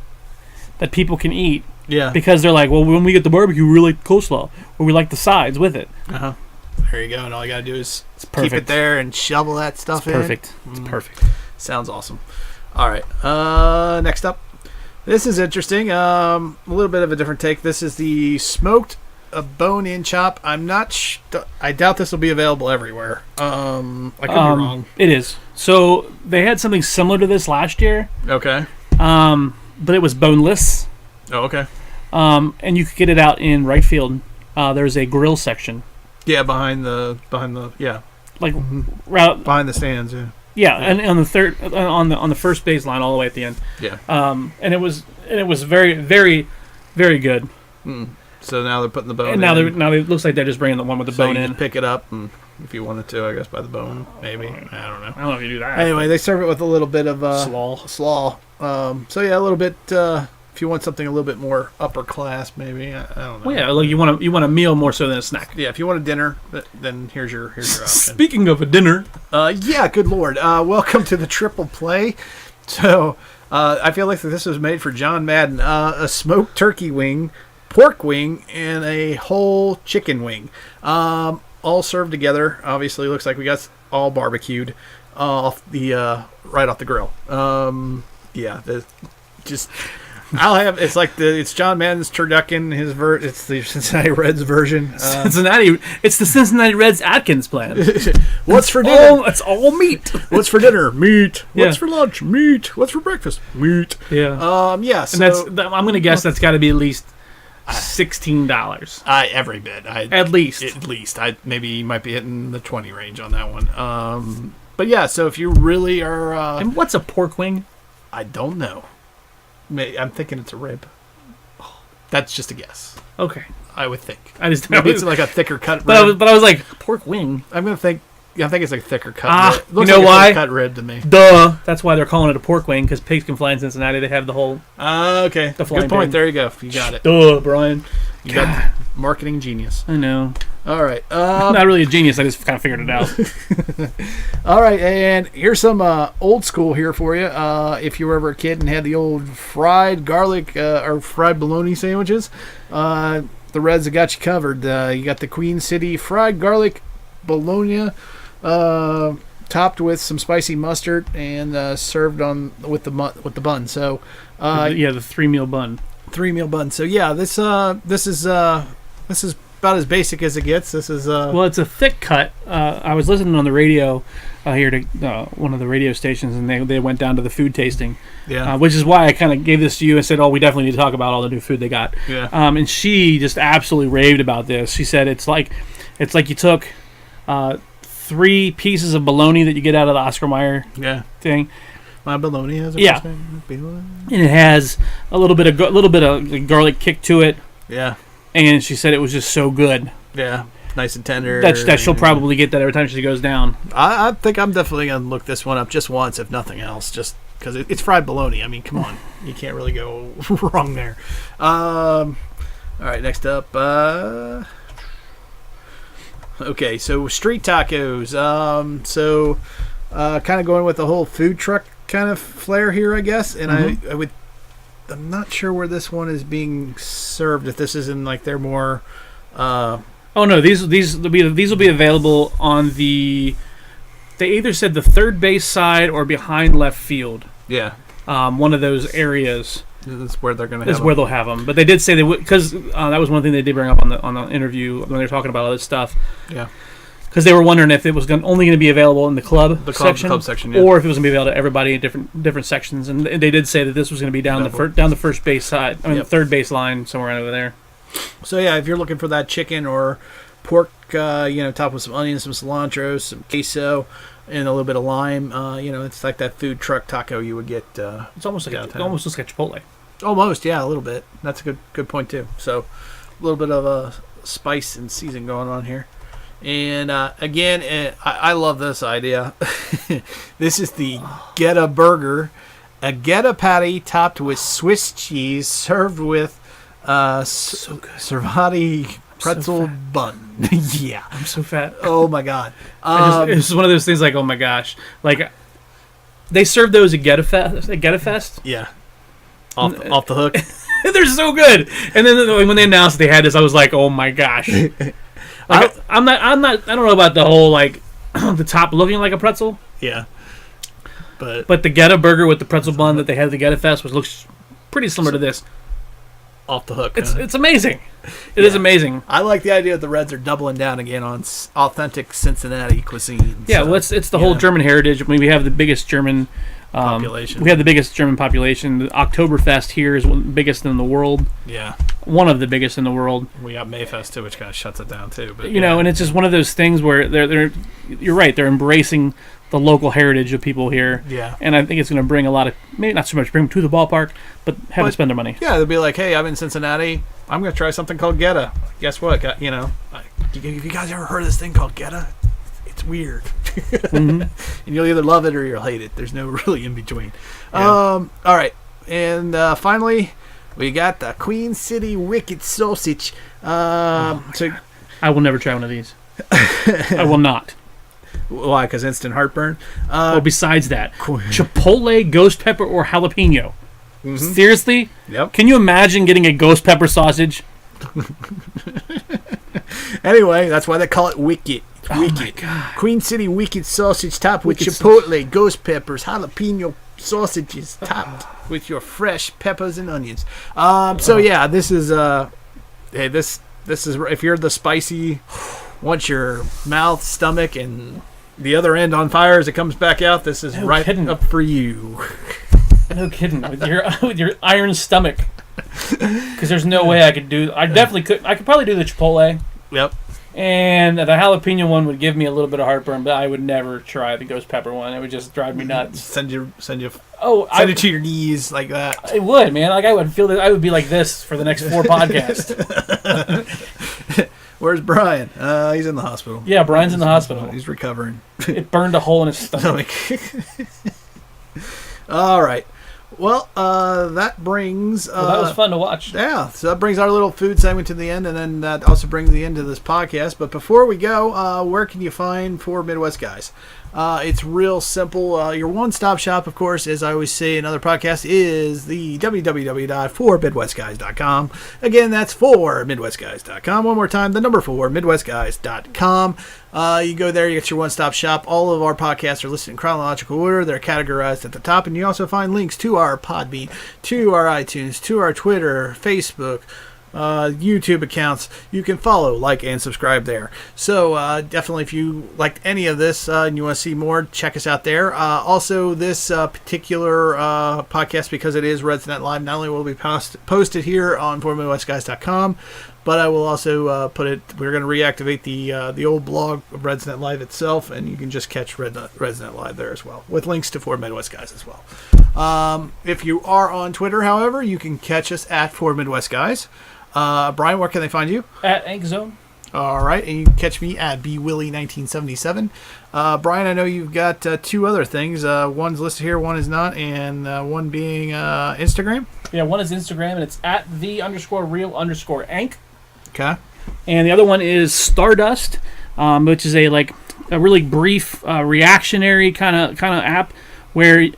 that people can eat. Yeah. Because they're like, well, when we get the barbecue, we like coleslaw, or we like the sides with it. Uh-huh. There you go. And all you got to do is keep perfect. it there and shovel that stuff in. Perfect. It's perfect. Sounds awesome. All right. Next up. This is interesting. A little bit of a different take. This is the smoked bone-in chop. I'm not. I doubt this will be available everywhere. I could be wrong. It is. So they had something similar to this last year. Okay. But it was boneless. Oh, okay. And you could get it out in right field. There's a grill section. Yeah, behind the yeah. Like right Behind the stands. Yeah. Yeah, and on the third, on the first base line, all the way at the end. Yeah. And it was very, very, very good. So now they're putting the bone. And now it looks like they're just bringing the one with the so bone you in. can pick it up, and if you wanted to, I guess by the bone, maybe. I don't know. I don't know if you do that. Anyway, they serve it with a little bit of slaw. So yeah, a little bit. If you want something a little bit more upper class, maybe. I don't know. Well, yeah, like you want a meal more so than a snack. Yeah, if you want a dinner, then here's your option. Speaking of a dinner, yeah, good lord. Welcome to the triple play. So I feel like this was made for John Madden. A smoked turkey wing, pork wing, and a whole chicken wing, all served together. Obviously, looks like we got all barbecued off the right off the grill. Yeah, just. It's John Madden's turducken. It's the Cincinnati Reds version. It's the Cincinnati Reds Atkins plan. What's for dinner? It's all meat. What's for dinner? Meat. Yeah. What's for lunch? Meat. What's for breakfast? Meat. Yeah. Yeah. So And I'm gonna guess that's got to be at least $16. Every bit. At least. Maybe you might be hitting the 20 range on that one. But yeah. So if you really are, and what's a pork wing? I don't know. I'm thinking it's a rib. That's just a guess. Okay. I would think. Maybe it's like a thicker cut rib. But I was like, pork wing? I'm going to think... Yeah, I think it's like a thicker cut rib. You know why? Cut rib to me. Duh. That's why they're calling it a pork wing, because pigs can fly in Cincinnati. They have the whole... Okay. The flying good point. pig. There you go. You got it. Duh, Brian. You got marketing genius. I know. All right. I'm not really a genius. I just kind of figured it out. All right, and here's some old school here for you. If you were ever a kid and had the old fried garlic or fried bologna sandwiches, the the Reds have got you covered. You got the Queen City fried garlic bologna, topped with some spicy mustard and served on with the bun. So, the 3-meal bun. 3-meal bun. So yeah, this is about as basic as it gets. This is well, it's a thick cut. I was listening on the radio here to one of the radio stations, and they went down to the food tasting. Yeah. Which is why I kind of gave this to you and said, "Oh, we definitely need to talk about all the new food they got." Yeah. And she just absolutely raved about this. She said it's like you took 3 pieces of bologna that you get out of the Oscar Mayer thing. My bologna has a Yeah. first name? And it has a little bit of garlic kick to it. Yeah. And she said it was just so good. Yeah. Nice and tender. That she'll probably get that every time she goes down. I think I'm definitely going to look this one up just once, if nothing else, just because it's fried bologna. I mean, come on. You can't really go wrong there. All right, next up. Okay, so street tacos. Kind of going with the whole food truck kind of flair here, I guess. And I'm not sure where this one is being served. If this is in like their more. Oh no, these will be available on the. They either said the third base side or behind left field. Yeah. One of those areas. That's where they're going to. Is where they'll have them. But they did say they would, because that was one thing they did bring up on the interview when they were talking about all this stuff. Yeah. Because they were wondering if it was only going to be available in the club section, yeah. or if it was going to be available to everybody in different sections. And they did say that this was going to be down the first base side. I mean, the third base line somewhere over there. So yeah, if you're looking for that chicken or pork, topped with some onions, some cilantro, some queso, and a little bit of lime, it's like that food truck taco you would get. It's almost like it almost looks like Chipotle. Almost, yeah, a little bit. That's a good point too. So a little bit of a spice and season going on here. And again, I love this idea. This is the Geta Burger, a Geta patty topped with Swiss cheese, served with Cervati pretzel bun. Yeah, I'm so fat. Oh my god! It's one of those things like, oh my gosh, like they served those at Geta Fest. Yeah, off the hook. They're so good. And then when they announced they had this, I was like, oh my gosh. Like, I don't know about the whole like the top looking like a pretzel. Yeah. But the Geta burger with the pretzel bun that they had at the Geta Fest looks pretty similar to this. Off the hook. It's amazing. It is amazing. I like the idea that the Reds are doubling down again on authentic Cincinnati cuisine. Yeah, so, well, it's the whole German heritage. I mean, we have the biggest German population. We have the biggest German population. The Oktoberfest here is the biggest in the world. Yeah. One of the biggest in the world. We got Mayfest too, which kind of shuts it down too. But and it's just one of those things where they're you're right, they're embracing the local heritage of people here. Yeah. And I think it's going to bring a lot of, maybe not so much bring them to the ballpark, but have them spend their money. Yeah, they'll be like, hey, I'm in Cincinnati. I'm going to try something called Geta. Guess what? Have you guys ever heard of this thing called Geta? It's weird. Mm-hmm. And you'll either love it or you'll hate it. There's no really in between. Yeah. All right. And finally, we got the Queen City Wicked Sausage. I will never try one of these. I will not. Why? Because instant heartburn? Well, besides that, Chipotle, ghost pepper, or jalapeno. Mm-hmm. Seriously? Yep. Can you imagine getting a ghost pepper sausage? Anyway, that's why they call it Wicked. Oh Wicked. my God. Queen City Wicked Sausage topped with Wicked Chipotle, ghost peppers, jalapeno sausages topped with your fresh peppers and onions. So yeah, this is this is if you're the spicy, want your mouth, stomach, and the other end on fire as it comes back out, this is up for you. No kidding. With your iron stomach. Because there's no way I could do. I definitely could. I could probably do the Chipotle. Yep. And the jalapeno one would give me a little bit of heartburn, but I would never try the ghost pepper one. It would just drive me nuts. Send it to your knees like that. It would, man. Like I would feel that I would be like this for the next 4 podcasts. Where's Brian? He's in the hospital. Yeah, Brian's in the hospital. He's recovering. It burned a hole in his stomach. All right. Well, that brings... Well, that was fun to watch. Yeah, so that brings our little food segment to the end, and then that also brings the end to this podcast. But before we go, where can you find Four Midwest Guys? It's real simple. Your one-stop shop, of course, as I always say in other podcasts, is the www.4midwestguys.com. Again, that's 4midwestguys.com. One more time, the number 4midwestguys.com. You go there, you get your one-stop shop. All of our podcasts are listed in chronological order. They're categorized at the top, and you also find links to our Podbean, to our iTunes, to our Twitter, Facebook, YouTube accounts. You can follow, like, and subscribe there. So definitely, if you liked any of this and you want to see more, check us out there. Also, this particular podcast, because it is RedsNet Live, not only will it be posted here on 4midwestguys.com, but I will also put it. We're going to reactivate the old blog of RedsNet Live itself, and you can just catch RedsNet Live there as well, with links to 4 Midwest Guys as well. If you are on Twitter, however, you can catch us at 4 Midwest Guys. Brian, where can they find you? At Egg Zone. All right, and you can catch me at bwilly1977. Brian, I know you've got two other things. One's listed here, one is not, and one being Instagram. Yeah, one is Instagram, and it's at @the_real_ank. Okay. And the other one is Stardust, which is a really brief reactionary kind of app where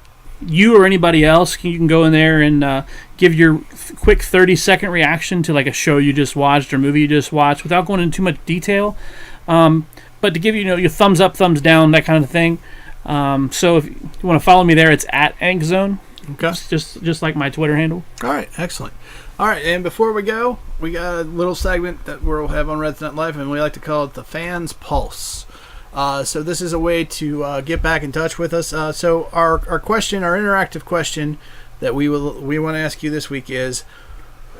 you or anybody else you can go in there and give your quick 30-second reaction to like a show you just watched or movie you just watched without going into too much detail, but to give you your thumbs up, thumbs down, that kind of thing. So if you want to follow me there, it's at EggZone. Okay. Just like my Twitter handle. All right, excellent. All right, and before we go, we got a little segment that we'll have on RedsNet Live, and we like to call it the Fans Pulse. So this is a way to get back in touch with us. So our question, our interactive question that we want to ask you this week is,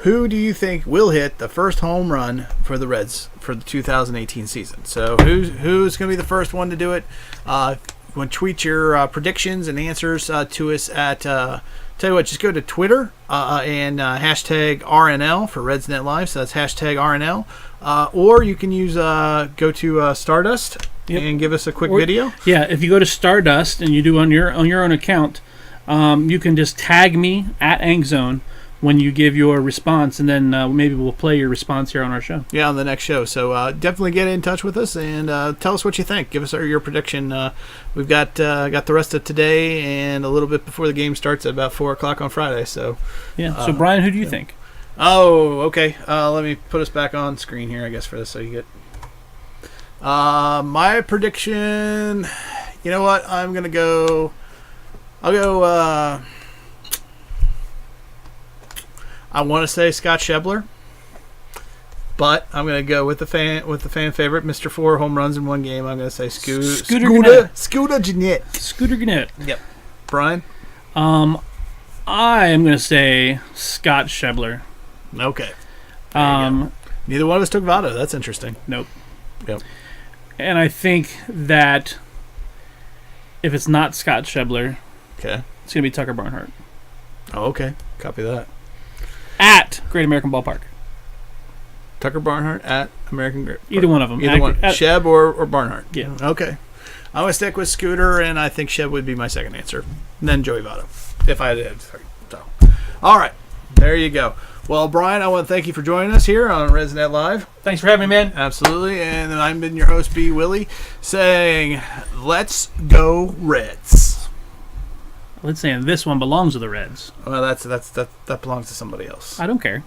who do you think will hit the first home run for the Reds for the 2018 season? So who's going to be the first one to do it? You want to tweet your predictions and answers to us at... tell you what, just go to Twitter and hashtag RNL for RedsNet Live. So that's hashtag RNL. Or you can use go to Stardust and give us a quick video. Yeah, if you go to Stardust and you do on your own account, you can just tag me at AngZone when you give your response, and then maybe we'll play your response here on our show. Yeah, on the next show. So definitely get in touch with us and tell us what you think. Give us your prediction. We've got the rest of today and a little bit before the game starts at about 4 o'clock on Friday. So yeah. So Brian, who do you think? Oh, okay. Let me put us back on screen here, I guess, for this, so you get. My prediction. You know what? I'm gonna go. I'll go. I want to say Scott Schebler, but I'm going to go with the fan favorite, Mr. 4 home runs in one game. I'm going to say Scooter Gennett. Scooter Gennett. Yep. Brian? I am going to say Scott Schebler. Okay. Neither one of us took Votto. That's interesting. Nope. Yep. And I think that if it's not Scott Schebler, okay, it's going to be Tucker Barnhart. Oh, okay. Copy that. At Great American Ballpark. Tucker Barnhart at American Great. Either one of them. Either one. Sheb or Barnhart. Yeah. Okay. I'm going to stick with Scooter, and I think Sheb would be my second answer. And then Joey Votto, if I did. So, all right. There you go. Well, Brian, I want to thank you for joining us here on RedsNet Live. Thanks for having me, man. Absolutely. And I've been your host, B. Willie, saying, let's go Reds. Let's say this one belongs to the Reds. Well, that belongs to somebody else. I don't care.